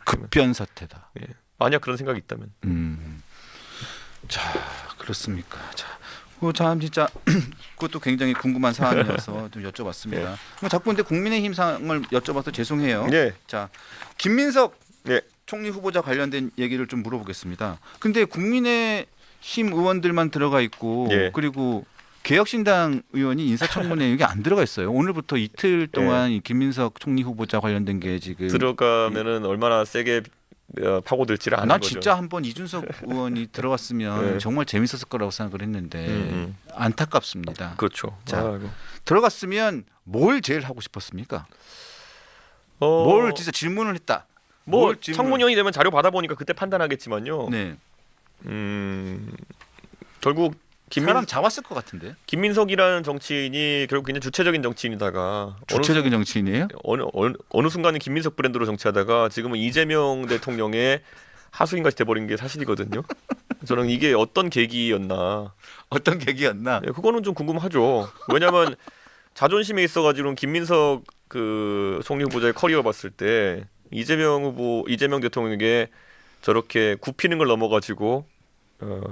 Speaker 1: 급변 사태다.
Speaker 2: 예. 만약 그런 생각이 있다면.
Speaker 1: 자, 그렇습니까? 자, 참 진짜 그것도 굉장히 궁금한 사안이어서 좀 여쭤봤습니다. 자꾸 근데 국민의힘 상을 여쭤봐서 죄송해요.
Speaker 2: 예.
Speaker 1: 자, 김민석
Speaker 2: 예.
Speaker 1: 총리 후보자 관련된 얘기를 좀 물어보겠습니다. 근데 국민의힘 의원들만 들어가 있고
Speaker 2: 예.
Speaker 1: 그리고 개혁신당 의원이 인사청문회에 여기 안 들어가 있어요. 오늘부터 이틀 동안 이 김민석 총리 후보자 관련된 게 지금
Speaker 2: 들어가면은 얼마나 세게 파고들지를 아는
Speaker 1: 난
Speaker 2: 거죠.
Speaker 1: 진짜 한번 이준석 의원이 들어갔으면
Speaker 2: 네.
Speaker 1: 정말 재밌었을 거라고 생각을 했는데 안타깝습니다.
Speaker 2: 그렇죠.
Speaker 1: 자,
Speaker 2: 아이고.
Speaker 1: 들어갔으면 뭘 제일 하고 싶었습니까? 뭘 진짜 질문을 했다.
Speaker 2: 뭐
Speaker 1: 질문을-
Speaker 2: 청문위원이 되면 자료 받아보니까 그때 판단하겠지만요.
Speaker 1: 네.
Speaker 2: 결국
Speaker 1: 사람 잡았을 것 같은데.
Speaker 2: 김민석이라는 정치인이 결국 그냥 주체적인 정치인이다가
Speaker 1: 주체적인 정치인이에요?
Speaker 2: 어느 순간은 김민석 브랜드로 정치하다가 지금은 이재명 대통령의 하수인같이 돼버린 게 사실이거든요. 저는 이게 어떤 계기였나.
Speaker 1: 어떤 계기였나?
Speaker 2: 네, 그거는 좀 궁금하죠. 왜냐하면 자존심에 있어가지고는 김민석 그 총리 후보자의 커리어 봤을 때 이재명 대통령에게 저렇게 굽히는 걸 넘어가지고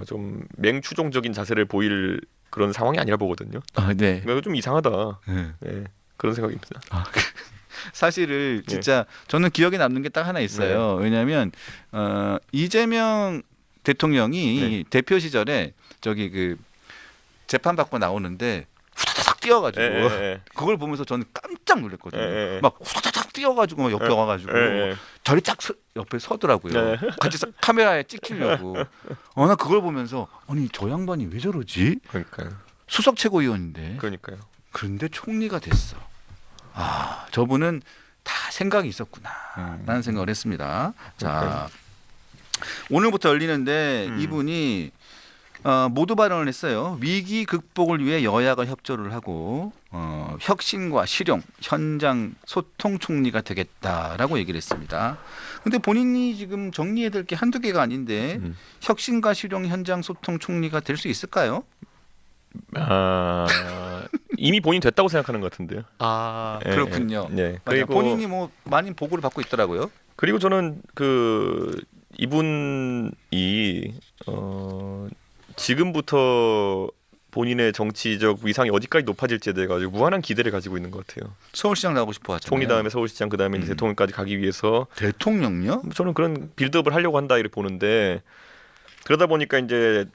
Speaker 2: 좀 맹추종적인 자세를 보일 그런 상황이 아니라 보거든요.
Speaker 1: 아, 네.
Speaker 2: 그러니까 좀 이상하다.
Speaker 1: 네.
Speaker 2: 네, 그런 생각입니다.
Speaker 1: 사실을 진짜 저는 기억에 남는 게 딱 하나 있어요. 왜냐하면 이재명 대통령이 대표 시절에 저기 그 재판 받고 나오는데 후다닥 뛰어가지고 그걸 보면서 저는 깜짝 놀랐거든요. 막 후다닥 뛰어가지고 막 옆에 와가지고 저리 딱 옆에 서더라고요. 같이 카메라에 찍히려고. 나 그걸 보면서 아니 저 양반이 왜 저러지?
Speaker 2: 그러니까요.
Speaker 1: 수석 최고위원인데.
Speaker 2: 그러니까요.
Speaker 1: 그런데 총리가 됐어. 저분은 다 생각이 있었구나 라는 생각을 했습니다. 자, 오늘부터 열리는데 이분이 모두 발언을 했어요. 위기 극복을 위해 여야가 협조를 하고 혁신과 실용, 현장 소통 총리가 되겠다라고 얘기를 했습니다. 근데 본인이 지금 정리해야 될 게 한두 개가 아닌데 혁신과 실용, 현장 소통 총리가 될 수 있을까요?
Speaker 2: 이미 본인 됐다고 생각하는 것 같은데요.
Speaker 1: 그렇군요.
Speaker 2: 네.
Speaker 1: 그리고 본인이 뭐 많이 보고를 받고 있더라고요.
Speaker 2: 그리고 저는 이분이 지금부터 본인의 정치적 위상이 어디까지 높아질지에 대해 가지고 무한한 기대를 가지고 있는 것 같아요.
Speaker 1: 서울시장 나오고 싶어 하잖아요.
Speaker 2: 총리 다음에 서울시장 그 다음에 이제 대통령까지 가기 위해서
Speaker 1: 대통령요?
Speaker 2: 저는 그런 빌드업을 하려고 한다 이렇게 보는데 그러다 보니까 이제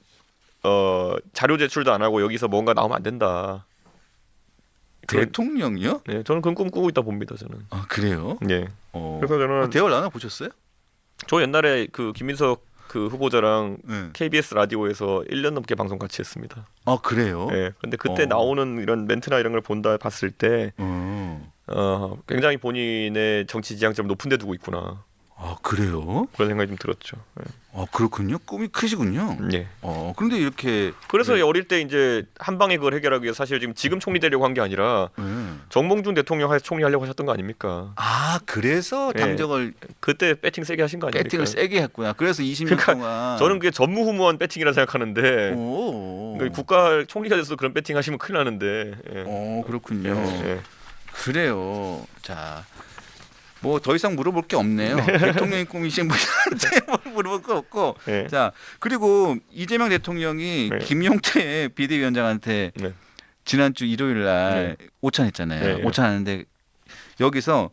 Speaker 2: 자료 제출도 안 하고 여기서 뭔가 나오면 안 된다.
Speaker 1: 대통령이요?
Speaker 2: 네, 저는 그런 꿈 꾸고 있다 봅니다. 저는.
Speaker 1: 그래요?
Speaker 2: 네. 그래서 저는
Speaker 1: 대화를 나눠 보셨어요?
Speaker 2: 저 옛날에 그 김민석 그 후보자랑
Speaker 1: 네.
Speaker 2: KBS 라디오에서 1년 넘게 방송 같이 했습니다.
Speaker 1: 그래요?
Speaker 2: 네. 근데 그때 나오는 이런 멘트나 이런 걸 봤을 때 굉장히 본인의 정치 지향점을 높은 데 두고 있구나.
Speaker 1: 그래요?
Speaker 2: 그런 생각이 좀 들었죠. 네.
Speaker 1: 그렇군요. 꿈이 크시군요.
Speaker 2: 네.
Speaker 1: 그런데 이렇게
Speaker 2: 그래서 어릴 때 이제 한 방에 그걸 해결하기 위해서 사실 지금 총리 되려고 한 게 아니라 정몽준 대통령 해서 총리 하려고 하셨던 거 아닙니까?
Speaker 1: 그래서
Speaker 2: 네.
Speaker 1: 당적을
Speaker 2: 그때 배팅 세게 하신 거 아닙니까?
Speaker 1: 배팅을 세게 했구나. 그래서 20년 동안
Speaker 2: 저는 그게 전무후무한 배팅이라 생각하는데 그러니까 국가 총리가 돼서 그런 배팅 하시면 큰일 나는데.
Speaker 1: 그렇군요.
Speaker 2: 예.
Speaker 1: 그래요. 자. 뭐 더 이상 물어볼 게 없네요. 대통령의 꿈이신 분한테 물어볼 거 없고.
Speaker 2: 네.
Speaker 1: 자, 그리고 이재명 대통령이 김용태 비대위원장한테 지난주 일요일 날 오찬했잖아요. 오찬하는데 여기서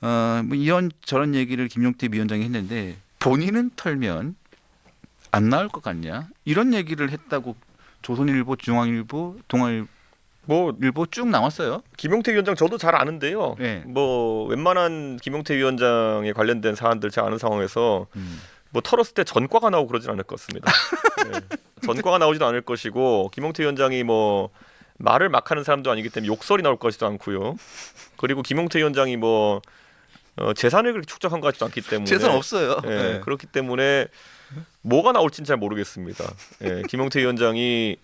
Speaker 1: 뭐 이런 저런 얘기를 김용태 위원장이 했는데 본인은 털면 안 나올 것 같냐? 이런 얘기를 했다고 조선일보, 중앙일보, 동아일보 일보 쭉 나왔어요.
Speaker 2: 김용태 위원장 저도 잘 아는데요.
Speaker 1: 네.
Speaker 2: 뭐 웬만한 김용태 위원장에 관련된 사안들 제가 아는 상황에서 뭐 털었을 때 전과가 나오고 그러진 않을 것 같습니다. 네. 전과가 나오지도 않을 것이고 김용태 위원장이 뭐 말을 막 하는 사람도 아니기 때문에 욕설이 나올 것이도 않고요. 그리고 김용태 위원장이 뭐 재산을 그렇게 축적한 것 같지도 않기 때문에
Speaker 1: 재산 없어요.
Speaker 2: 네. 그렇기 때문에 뭐가 나올지는 잘 모르겠습니다. 네. 김용태 위원장이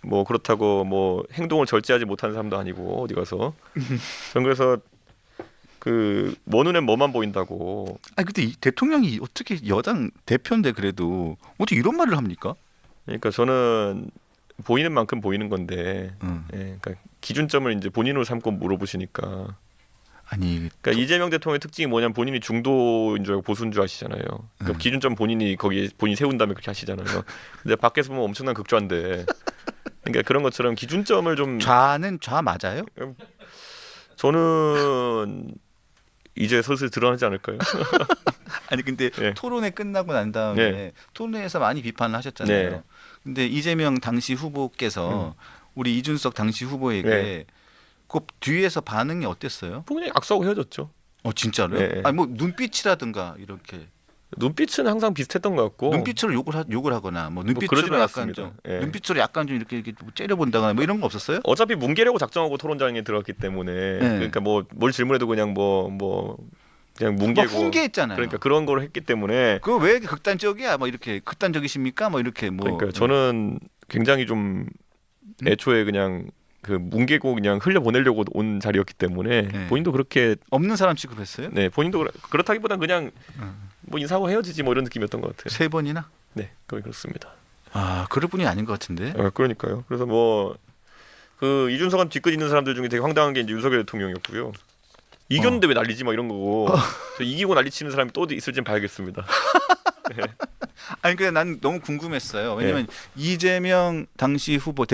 Speaker 2: 뭐 그렇다고 뭐 행동을 절제하지 못하는 사람도 아니고 어디 가서 전 그래서 뭐 눈엔 뭐만 보인다고.
Speaker 1: 근데 이 대통령이 어떻게 여당 대표인데 그래도 어떻게 이런 말을 합니까?
Speaker 2: 그러니까 저는 보이는 만큼 보이는 건데, 그러니까 기준점을 이제 본인으로 삼고 물어보시니까. 그러니까 이재명 대통령의 특징이 뭐냐면 본인이 중도인 줄 알고 보수인 줄 아시잖아요. 그러니까 기준점 본인이 세운 다음에 그렇게 하시잖아요. 근데 밖에서 보면 엄청난 극좌인데. 그러니까 그런 것처럼 기준점을 좀
Speaker 1: 좌는 좌 맞아요?
Speaker 2: 저는 이제 슬슬 드러나지 않을까요?
Speaker 1: 아니 근데 토론회 끝나고 난 다음에 토론회에서 많이 비판을 하셨잖아요. 근데 이재명 당시 후보께서 우리 이준석 당시 후보에게 그 뒤에서 반응이 어땠어요?
Speaker 2: 그냥 악수하고 헤어졌죠.
Speaker 1: 진짜로요? 아니 뭐 눈빛이라든가 이렇게.
Speaker 2: 눈빛은 항상 비슷했던 것 같고
Speaker 1: 눈빛으로 욕을 하거나 뭐 눈빛으로 약간 좀 눈빛으로 약간 좀 이렇게 째려본다거나 뭐 이런 거 없었어요?
Speaker 2: 어차피 뭉개려고 작정하고 토론장에 들어갔기 때문에 그러니까 뭐 뭘 질문해도 그냥 그냥 뭉개고
Speaker 1: 훈계했잖아요.
Speaker 2: 그러니까 그런 걸 했기 때문에
Speaker 1: 그거 왜 극단적이야? 뭐 이렇게 극단적이십니까? 뭐 이렇게 뭐
Speaker 2: 그러니까 저는 굉장히 좀 애초에 그냥 뭉개고 그냥 흘려보내려고 온 자리였기 때문에 본인도 그렇게
Speaker 1: 없는 사람 취급했어요?
Speaker 2: 네, 본인도 그렇다기보단 그냥 뭐 인사하고 헤어지지 뭐 이런 느낌이었던 것 같아요.
Speaker 1: 3번이나?
Speaker 2: 네, 거의 그렇습니다.
Speaker 1: 그럴 분이 아닌 것 같은데.
Speaker 2: 그러니까요. 그래서 뭐 이준석한테 뒤끝 있는 사람들 중에 되게 황당한 게 이제 윤석열 대통령이었고요. 이겼는데 왜 난리지 막 이런 거고. 저 이기고 난리치는 사람이 또 있을지는 봐야겠습니다. 네.
Speaker 1: 아니 근데 난 너무 궁금했어요. 왜냐면 이재명 당시 후보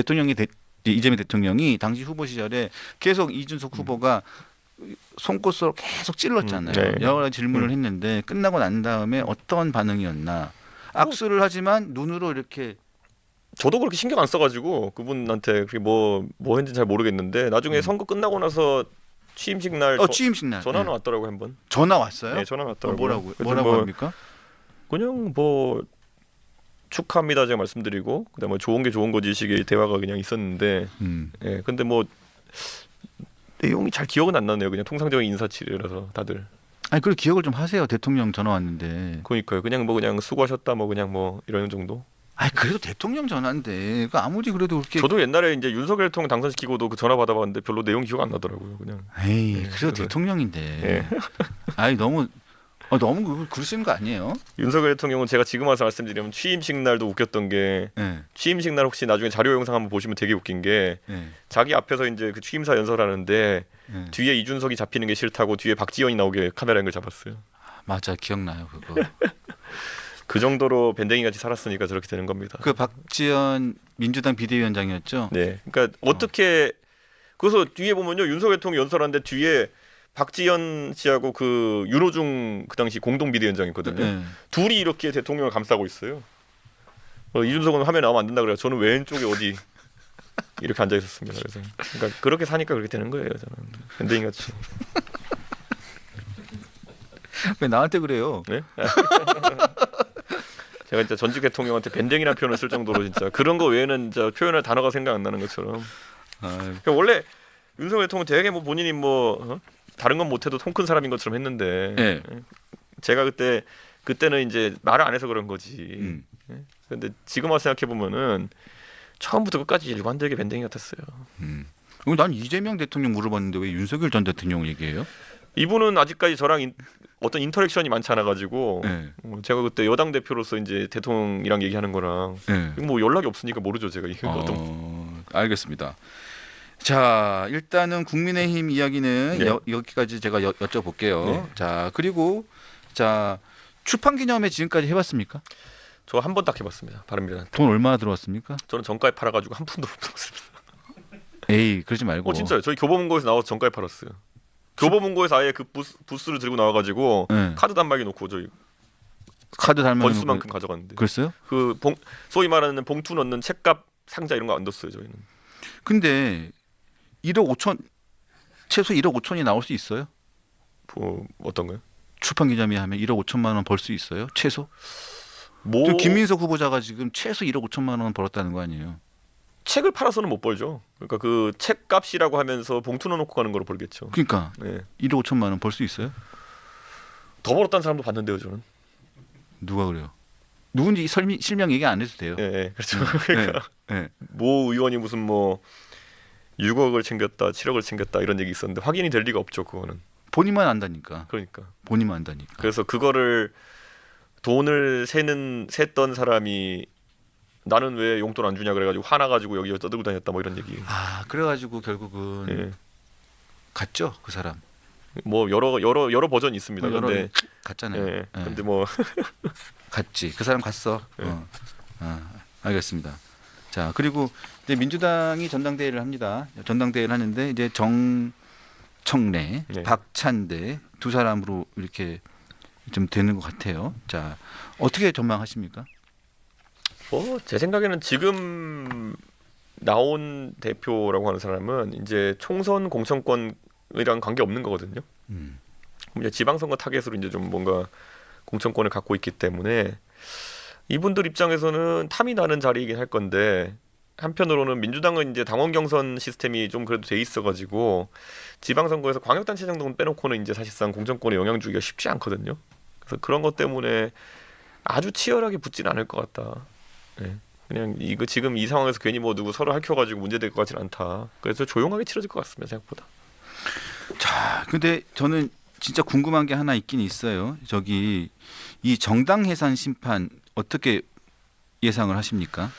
Speaker 1: 이재명 대통령이 당시 후보 시절에 계속 이준석 후보가 손꽃으로 계속 찔렀잖아요. 여러 가지 질문을 했는데 끝나고 난 다음에 어떤 반응이었나. 악수를 하지만 눈으로 이렇게
Speaker 2: 저도 그렇게 신경 안 써가지고 그분한테 그게 뭐 했는지 잘 모르겠는데 나중에 선거 끝나고 나서 취임식 날
Speaker 1: 취임식 날
Speaker 2: 전화는
Speaker 1: 네.
Speaker 2: 왔더라고 한 번.
Speaker 1: 전화 왔어요?
Speaker 2: 네, 전화 왔더라고요.
Speaker 1: 뭐라고 합니까?
Speaker 2: 그냥 뭐 축하합니다 제가 말씀드리고 그다음에 좋은 게 좋은 거지 식의 대화가 그냥 있었는데 예 근데 뭐 내용이 잘 기억은 안 나네요. 그냥 통상적인 인사치레라서 다들.
Speaker 1: 아니 그걸 기억을 좀 하세요. 대통령 전화 왔는데.
Speaker 2: 그러니까요. 그냥 수고하셨다 뭐 그냥 뭐 이런 정도.
Speaker 1: 아니 그래도 대통령 전화인데 그 아무리 그래도 그렇게.
Speaker 2: 저도 옛날에 이제 윤석열 대통령 당선시키고도 그 전화 받아봤는데 별로 내용 기억 안 나더라고요. 그냥.
Speaker 1: 에이
Speaker 2: 네,
Speaker 1: 그래도
Speaker 2: 그래서-
Speaker 1: 대통령인데.
Speaker 2: 예.
Speaker 1: 아니 너무 그러시는 거 아니에요?
Speaker 2: 윤석열 대통령은 제가 지금 와서 말씀드리면 취임식 날도 웃겼던 게
Speaker 1: 네.
Speaker 2: 취임식 날 혹시 나중에 자료 영상 한번 보시면 되게 웃긴 게
Speaker 1: 네.
Speaker 2: 자기 앞에서 이제 그 취임사 연설하는데
Speaker 1: 네.
Speaker 2: 뒤에 이준석이 잡히는 게 싫다고 뒤에 박지원이 나오게 카메라 앵글 잡았어요.
Speaker 1: 맞아 기억나요 그거.
Speaker 2: 그 정도로 밴댕이 같이 살았으니까 저렇게 되는 겁니다.
Speaker 1: 그 박지원 민주당 비대위원장이었죠.
Speaker 2: 네, 그러니까 어떻게 그래서 뒤에 보면요 윤석열 대통령 연설하는데 뒤에 박지원 씨하고 그 윤호중 그 당시 공동 비대위원장이거든요.
Speaker 1: 네.
Speaker 2: 둘이 이렇게 대통령을 감싸고 있어요. 이준석은 화면 나오면 안 된다 그래요. 저는 왼쪽에 어디 이렇게 앉아 있었습니다. 그래서 그러니까 그렇게 사니까 그렇게 되는 거예요. 저는 밴댕이 같이.
Speaker 1: 왜 나한테 그래요?
Speaker 2: 네? 제가 진짜 전직 대통령한테 밴댕이라는 표현을 쓸 정도로 진짜 그런 거 외에는 진짜 표현할 단어가 생각 안 나는 것처럼. 그러니까 원래 윤석열 대통령 되게 뭐 본인이 뭐 다른 건 못해도 통 큰 사람인 것처럼 했는데
Speaker 1: 네.
Speaker 2: 제가 그때는 이제 말을 안 해서 그런 거지. 근데 지금 와서 생각해 보면은 처음부터 끝까지 일관되게 밴댕이 같았어요.
Speaker 1: 난 이재명 대통령 물어봤는데 왜 윤석열 전 대통령 얘기해요?
Speaker 2: 이분은 아직까지 저랑 어떤 인터랙션이 많지 않아 가지고
Speaker 1: 네.
Speaker 2: 제가 그때 여당 대표로서 이제 대통령이랑 얘기하는 거랑
Speaker 1: 네.
Speaker 2: 뭐 연락이 없으니까 모르죠 제가 이게 어떤.
Speaker 1: 알겠습니다. 자 일단은 국민의힘 이야기는
Speaker 2: 네.
Speaker 1: 여기까지 제가 여쭤볼게요.
Speaker 2: 네.
Speaker 1: 자 그리고 자 출판 기념회 지금까지 해봤습니까?
Speaker 2: 저 한 번 딱 해봤습니다. 바른미래당.
Speaker 1: 돈 얼마나 들어왔습니까?
Speaker 2: 저는 정가에 팔아가지고 한 푼도 못 받았습니다.
Speaker 1: 에이 그러지 말고.
Speaker 2: 진짜요? 저희 교보문고에서 나와서 정가에 팔았어요. 교보문고에서 아예 그 부스를 들고 나와가지고
Speaker 1: 네.
Speaker 2: 카드 단말기 놓고 저희
Speaker 1: 카드 달면
Speaker 2: 번수만큼 가져갔는데.
Speaker 1: 그랬어요?
Speaker 2: 소위 말하는 봉투 넣는 책값 상자 이런 거 안 넣었어요 저희는.
Speaker 1: 근데 1억 5천 최소 1억 5천이 나올 수 있어요?
Speaker 2: 뭐 어떤 거요?
Speaker 1: 출판 기념회 하면 1억 5천만 원 벌 수 있어요? 최소?
Speaker 2: 뭐
Speaker 1: 저 김민석 후보자가 지금 최소 1억 5천만 원 벌었다는 거 아니에요?
Speaker 2: 책을 팔아서는 못 벌죠. 그러니까 그 책값이라고 하면서 봉투 넣어놓고 가는 거로 벌겠죠.
Speaker 1: 그러니까
Speaker 2: 네.
Speaker 1: 1억 5천만 원 벌 수 있어요?
Speaker 2: 더 벌었다는 사람도 봤는데요 저는.
Speaker 1: 누가 그래요? 누군지 실명 얘기 안 해도 돼요.
Speaker 2: 예, 네, 그렇죠. 그러니까
Speaker 1: 네.
Speaker 2: 모 의원이 무슨 뭐 6억을 챙겼다, 7억을 챙겼다 이런 얘기 있었는데 확인이 될 리가 없죠 그거는.
Speaker 1: 본인만 안다니까.
Speaker 2: 그러니까.
Speaker 1: 본인만 안다니까.
Speaker 2: 그래서 그거를 돈을 셌던 사람이 나는 왜 용돈 안 주냐 그래가지고 화나가지고 여기 떠들고 다녔다 뭐 이런 얘기.
Speaker 1: 아 그래가지고 결국은
Speaker 2: 예.
Speaker 1: 갔죠 그 사람.
Speaker 2: 뭐 여러 버전이 있습니다.
Speaker 1: 여러
Speaker 2: 근데
Speaker 1: 갔잖아요.
Speaker 2: 예.
Speaker 1: 예.
Speaker 2: 근데 뭐
Speaker 1: 갔지. 그 사람 갔어.
Speaker 2: 예.
Speaker 1: 알겠습니다. 자 그리고 이제 민주당이 전당대회를 합니다. 전당대회를 하는데 이제 정청래,
Speaker 2: 네.
Speaker 1: 박찬대 두 사람으로 이렇게 좀 되는 것 같아요. 자 어떻게 전망하십니까?
Speaker 2: 뭐 제 생각에는 지금 나온 대표라고 하는 사람은 이제 총선 공천권이랑 관계 없는 거거든요. 이제 지방선거 타겟으로 이제 좀 뭔가 공천권을 갖고 있기 때문에 이분들 입장에서는 탐이 나는 자리이긴 할 건데 한편으로는 민주당은 이제 당원 경선 시스템이 좀 그래도 돼 있어가지고 지방선거에서 광역단체장 등 빼놓고는 이제 사실상 공천권에 영향 주기가 쉽지 않거든요. 그래서 그런 것 때문에 아주 치열하게 붙지는 않을 것 같다. 네. 그냥 이거 지금 이 상황에서 괜히 뭐 누구 서로 핥혀가지고 문제될 것 같지는 않다. 그래서 조용하게 치러질 것 같습니다. 생각보다.
Speaker 1: 자 근데 저는 진짜 궁금한 게 하나 있긴 있어요. 저기 이 정당 해산 심판 어떻게 예상을 하십니까?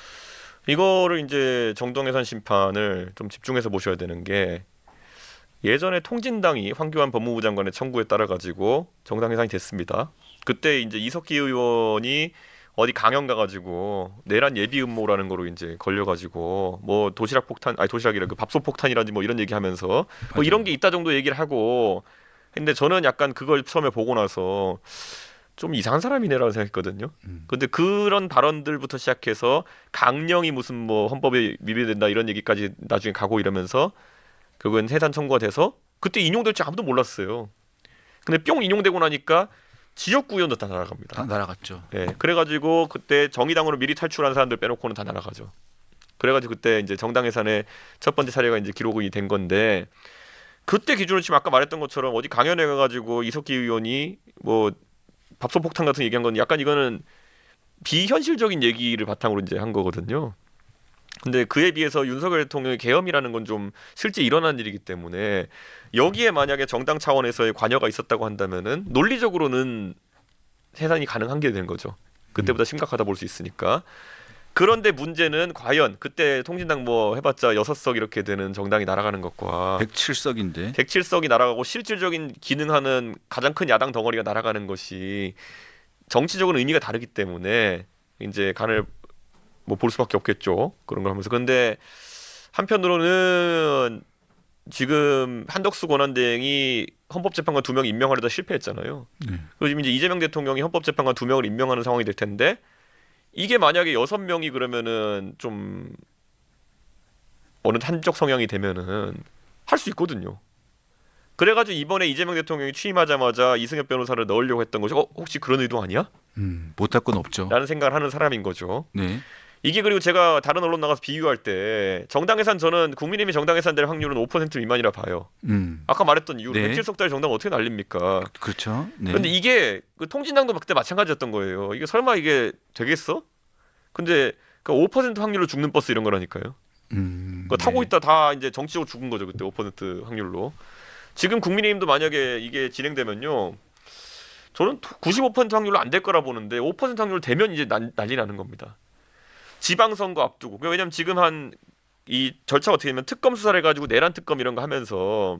Speaker 2: 이거를 이제 정당해산 심판을 좀 집중해서 보셔야 되는 게 예전에 통진당이 황교안 법무부 장관의 청구에 따라 가지고 정당해산이 됐습니다. 그때 이제 이석기 의원이 어디 강연 가가지고 내란 예비 음모라는 거로 이제 걸려가지고 뭐 도시락 폭탄 아니 도시락이라 그 밥솥 폭탄이라든지 뭐 이런 얘기하면서 뭐 이런 게 있다 정도 얘기를 하고 근데 저는 약간 그걸 처음에 보고 나서 좀 이상한 사람이네라고 생각했거든요. 근데 그런 발언들부터 시작해서 강령이 무슨 뭐 헌법에 위배된다 이런 얘기까지 나중에 가고 이러면서 결국엔 해산 청구가 돼서 그때 인용될 줄 아무도 몰랐어요. 근데 뿅 인용되고 나니까 지역구 의원도 다 날아갑니다.
Speaker 1: 다 날아갔죠.
Speaker 2: 예, 그래가지고 그때 정의당으로 미리 탈출한 사람들 빼놓고는 다 날아가죠. 그래가지고 그때 이제 정당 해산의 첫 번째 사례가 이제 기록이 된 건데 그때 기준으로 치면 아까 말했던 것처럼 어디 강연회 가가지고 이석기 의원이 뭐 밥솥 폭탄 같은 얘기한 건 약간 이거는 비현실적인 얘기를 바탕으로 이제 한 거거든요. 근데 그에 비해서 윤석열 대통령의 계엄이라는 건 좀 실제 일어난 일이기 때문에 여기에 만약에 정당 차원에서의 관여가 있었다고 한다면은 논리적으로는 해산이 가능한 게 된 거죠. 그때보다 심각하다 볼 수 있으니까. 그런데 문제는 과연 그때 통진당 뭐 해봤자 6석 이렇게 되는 정당이 날아가는 것과
Speaker 1: 107석인데
Speaker 2: 107석이 날아가고 실질적인 기능하는 가장 큰 야당 덩어리가 날아가는 것이 정치적으로 의미가 다르기 때문에 이제 간을 뭐 볼 수밖에 없겠죠. 그런 걸 하면서. 근데 한편으로는 지금 한덕수 권한대행이 헌법재판관 2명 임명하려다 실패했잖아요. 그리고 지금 이제 이재명 대통령이 헌법재판관 2명을 임명하는 상황이 될 텐데 이게 만약에 6명이 그러면은 좀 어느 한쪽 성향이 되면은 할 수 있거든요. 그래가지고 이번에 이재명 대통령이 취임하자마자 이승엽 변호사를 넣으려고 했던 것이 혹시 그런 의도 아니야?
Speaker 1: 못할 건 없죠.
Speaker 2: 라는 생각을 하는 사람인 거죠.
Speaker 1: 네.
Speaker 2: 이게 그리고 제가 다른 언론 나가서 비유할 때 정당 해산 저는 국민의힘이 정당 해산될 확률은 5% 미만이라 봐요. 아까 말했던 이유로
Speaker 1: 네.
Speaker 2: 107석짜리 정당 어떻게 날립니까?
Speaker 1: 그렇죠. 네.
Speaker 2: 근데 이게 그 통진당도 그때 마찬가지였던 거예요. 이게 설마 이게 되겠어? 근데 그 5% 확률로 죽는 버스 이런 거라니까요. 그거 타고
Speaker 1: 네.
Speaker 2: 있다 다 이제 정치적으로 죽은 거죠. 그때 5% 확률로. 지금 국민의힘도 만약에 이게 진행되면요. 저는 95% 확률로 안 될 거라 보는데 5% 확률로 되면 이제 난리 나는 겁니다. 지방선거 앞두고. 왜냐면 지금 한 이 절차가 어떻게 되면 특검 수사를 해가지고 내란 특검 이런 거 하면서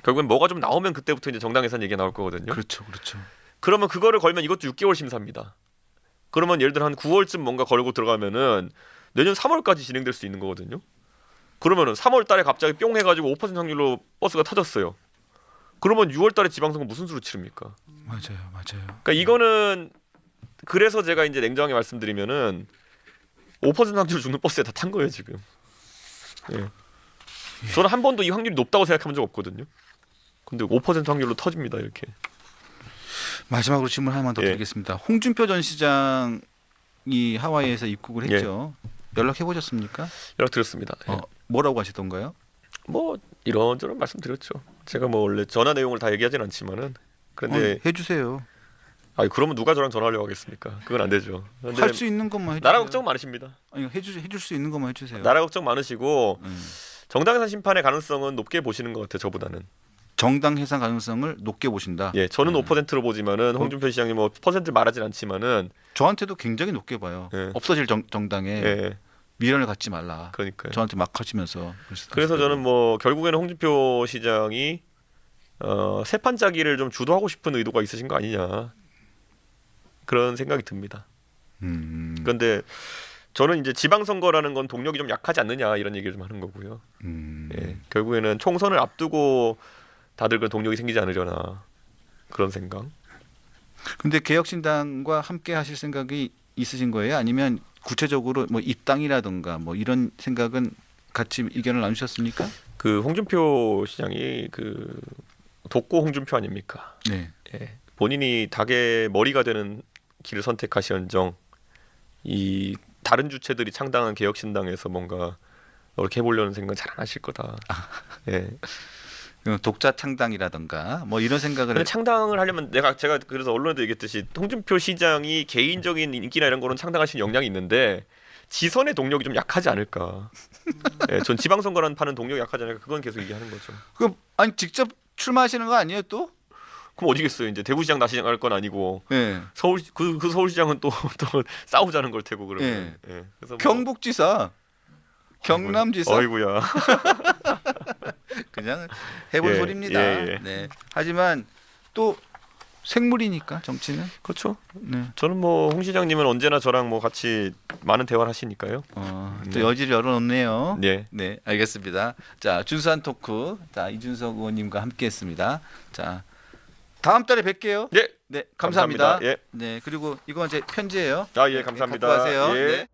Speaker 2: 결국엔 뭐가 좀 나오면 그때부터 이제 정당 해산 얘기가 나올 거거든요.
Speaker 1: 그렇죠. 그렇죠.
Speaker 2: 그러면 그거를 걸면 이것도 6개월 심사입니다. 그러면 예를 들어 한 9월쯤 뭔가 걸고 들어가면은 내년 3월까지 진행될 수 있는 거거든요. 그러면은 3월 달에 갑자기 뿅 해가지고 5% 확률로 버스가 터졌어요. 그러면 6월 달에 지방선거 무슨 수로 치릅니까?
Speaker 1: 맞아요. 맞아요.
Speaker 2: 그러니까 이거는 그래서 제가 이제 냉정하게 말씀드리면은 5% 확률로 죽는 버스에 다 탄 거예요 지금. 예. 저는 한 번도 이 확률이 높다고 생각한 적 없거든요. 근데 5% 확률로 터집니다 이렇게.
Speaker 1: 마지막으로 질문 하나만 더
Speaker 2: 예.
Speaker 1: 드리겠습니다. 홍준표 전 시장이 하와이에서 입국을 했죠. 연락해 보셨습니까?
Speaker 2: 연락드렸습니다. 예.
Speaker 1: 뭐라고 하시던가요?
Speaker 2: 뭐 이런저런 말씀드렸죠. 제가 뭐 원래 전화 내용을 다 얘기하진 않지만은 그런데
Speaker 1: 해주세요.
Speaker 2: 아니 그러면 누가 저랑 전화하려고 하겠습니까? 그건 안 되죠.
Speaker 1: 할 수 있는 것만 해주세요.
Speaker 2: 나라 걱정 많으십니다.
Speaker 1: 아니 해줄 수 있는 것만 해주세요.
Speaker 2: 나라 걱정 많으시고 정당 해산 심판의 가능성은 높게 보시는 것 같아요. 저보다는.
Speaker 1: 정당 해산 가능성을 높게 보신다.
Speaker 2: 예, 저는 5%로 보지만은 홍준표 시장이 뭐 퍼센트 말하진 않지만은
Speaker 1: 저한테도 굉장히 높게 봐요.
Speaker 2: 예.
Speaker 1: 없어질 정당에
Speaker 2: 예,
Speaker 1: 미련을 갖지 말라.
Speaker 2: 그러니까요.
Speaker 1: 저한테 막 하시면서.
Speaker 2: 그래서 저는 뭐 결국에는 홍준표 시장이 세판짜기를 좀 주도하고 싶은 의도가 있으신 거 아니냐 그런 생각이 듭니다. 그런데 저는 이제 지방선거라는 건 동력이 좀 약하지 않느냐 이런 얘기를 좀 하는 거고요. 예, 결국에는 총선을 앞두고 다들 그 동력이 생기지 않으려나 그런 생각.
Speaker 1: 근데 개혁신당과 함께 하실 생각이 있으신 거예요? 아니면 구체적으로 뭐 입당이라든가 뭐 이런 생각은 같이 의견을 나누셨습니까?
Speaker 2: 그 홍준표 시장이 그 독고 홍준표 아닙니까?
Speaker 1: 네.
Speaker 2: 예, 본인이 닭의 머리가 되는 길을 선택하시언정 이 다른 주체들이 창당한 개혁신당에서 뭔가 이렇게 해보려는 생각 잘 안 하실 거다. 예.
Speaker 1: 독자 창당이라든가 뭐 이런 생각을.
Speaker 2: 근데 창당을 하려면 제가 그래서 언론에도 얘기했듯이 홍준표 시장이 개인적인 인기나 이런 거는 창당하신 역량이 있는데 지선의 동력이 좀 약하지 않을까. 예, 전 지방선거라는 파는 동력이 약하지 않을까. 그건 계속 얘기하는 거죠.
Speaker 1: 그 아니 직접 출마하시는 거 아니에요 또?
Speaker 2: 그럼 어디겠어요? 이제 대구시장 나시장 할 건 아니고
Speaker 1: 네.
Speaker 2: 서울 그 서울시장은 또 싸우자는 걸 테고 그러면.
Speaker 1: 네.
Speaker 2: 예. 그래서 뭐,
Speaker 1: 경북지사, 경남지사
Speaker 2: 어이구야.
Speaker 1: 그냥 해볼
Speaker 2: 예,
Speaker 1: 소리입니다.
Speaker 2: 예, 예.
Speaker 1: 네. 하지만 또 생물이니까 정치는.
Speaker 2: 그렇죠.
Speaker 1: 네.
Speaker 2: 저는 뭐 홍 시장님은 언제나 저랑 뭐 같이 많은 대화를 하시니까요.
Speaker 1: 또 여지를 열어놓네요.
Speaker 2: 네.
Speaker 1: 네, 알겠습니다. 자, 준수한 토크, 자 이준석 의원님과 함께했습니다. 자, 다음 달에 뵐게요.
Speaker 2: 네.
Speaker 1: 네, 감사합니다.
Speaker 2: 예.
Speaker 1: 네, 그리고 이건 제 편지예요.
Speaker 2: 아, 예,
Speaker 1: 네,
Speaker 2: 감사합니다.
Speaker 1: 갖고 가세요.
Speaker 2: 예.
Speaker 1: 네.